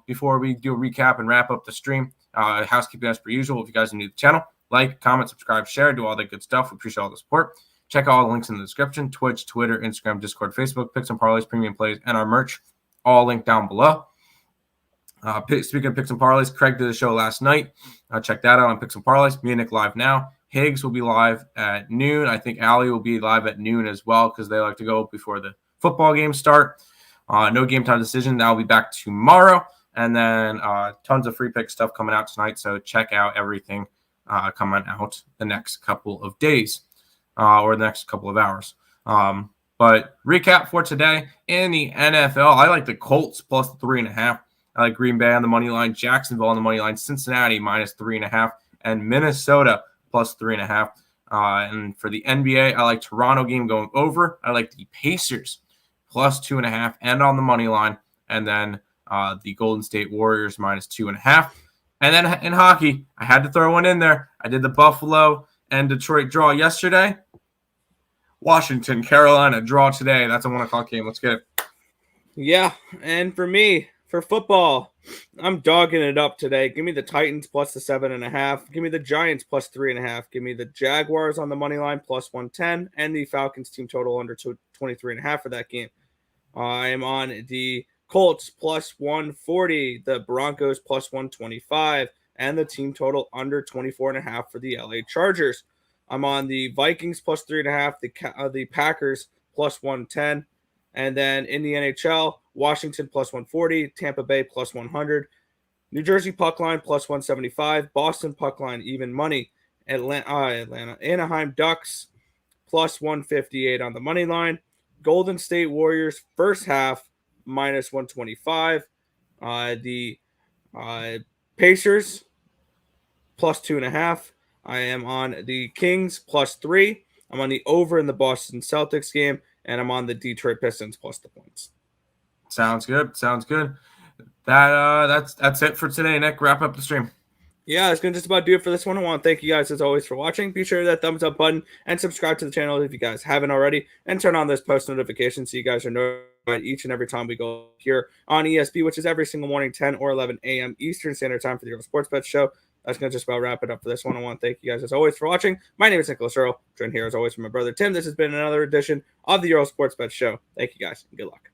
[SPEAKER 2] Before we do a recap and wrap up the stream, housekeeping as per usual. If you guys are new to the channel, like, comment, subscribe, share, do all that good stuff. We appreciate all the support. Check all the links in the description: Twitch, Twitter, Instagram, Discord, Facebook, Picks and Parleys, Premium Plays, and our merch, all linked down below. Speaking of Picks and Parleys, Craig did a show last night. Check that out on Picks and Parleys. Me and Nick live now. Higgs will be live at noon. I think Allie will be live at noon as well because they like to go before the football games start. No game time decision. I'll be back tomorrow. And then tons of free pick stuff coming out tonight. So check out everything coming out the next couple of days or the next couple of hours. But recap for today in the NFL. I like the Colts plus 3.5. I like Green Bay on the money line, Jacksonville on the money line, Cincinnati minus 3.5, and Minnesota plus 3.5. And for the NBA, I like Toronto game going over. I like the Pacers plus 2.5 and on the money line. And then the Golden State Warriors -2.5. And then in hockey, I had to throw one in there. I did the Buffalo and Detroit draw yesterday. Washington, Carolina draw today. That's a 1 o'clock game. Let's get it.
[SPEAKER 1] Yeah, and for me, for football, I'm dogging it up today. Give me the Titans plus the 7.5. Give me the Giants plus 3.5. Give me the Jaguars on the money line plus 110, and the Falcons team total under 23.5 for that game. I am on the Colts plus 140, the Broncos plus 125, and the team total under 24.5 for the LA Chargers. I'm on the Vikings plus 3.5, the Packers plus 110. And then in the NHL, Washington plus 140, Tampa Bay plus 100, New Jersey puck line plus 175, Boston puck line even money, Anaheim Ducks plus 158 on the money line, Golden State Warriors first half minus 125, the Pacers plus 2.5. I am on the Kings plus 3. I'm on the over in the Boston Celtics game, and I'm on the Detroit Pistons plus the points.
[SPEAKER 2] Sounds good. Sounds good. That's it for today, Nick. Wrap up the stream.
[SPEAKER 1] Yeah, that's going to just about do it for this one. I want to thank you guys, as always, for watching. Be sure to hit that thumbs up button and subscribe to the channel if you guys haven't already, and turn on those post notifications so you guys are notified each and every time we go here on ESB, which is every single morning, 10 or 11 a.m. Eastern Standard Time for the Earle Sports Bet Show. That's going to just about wrap it up for this one. I want to thank you guys, as always, for watching. My name is Nicholas Earle. Joined here, as always, from my brother Tim. This has been another edition of the Earle Sports Bet Show. Thank you guys, and good luck.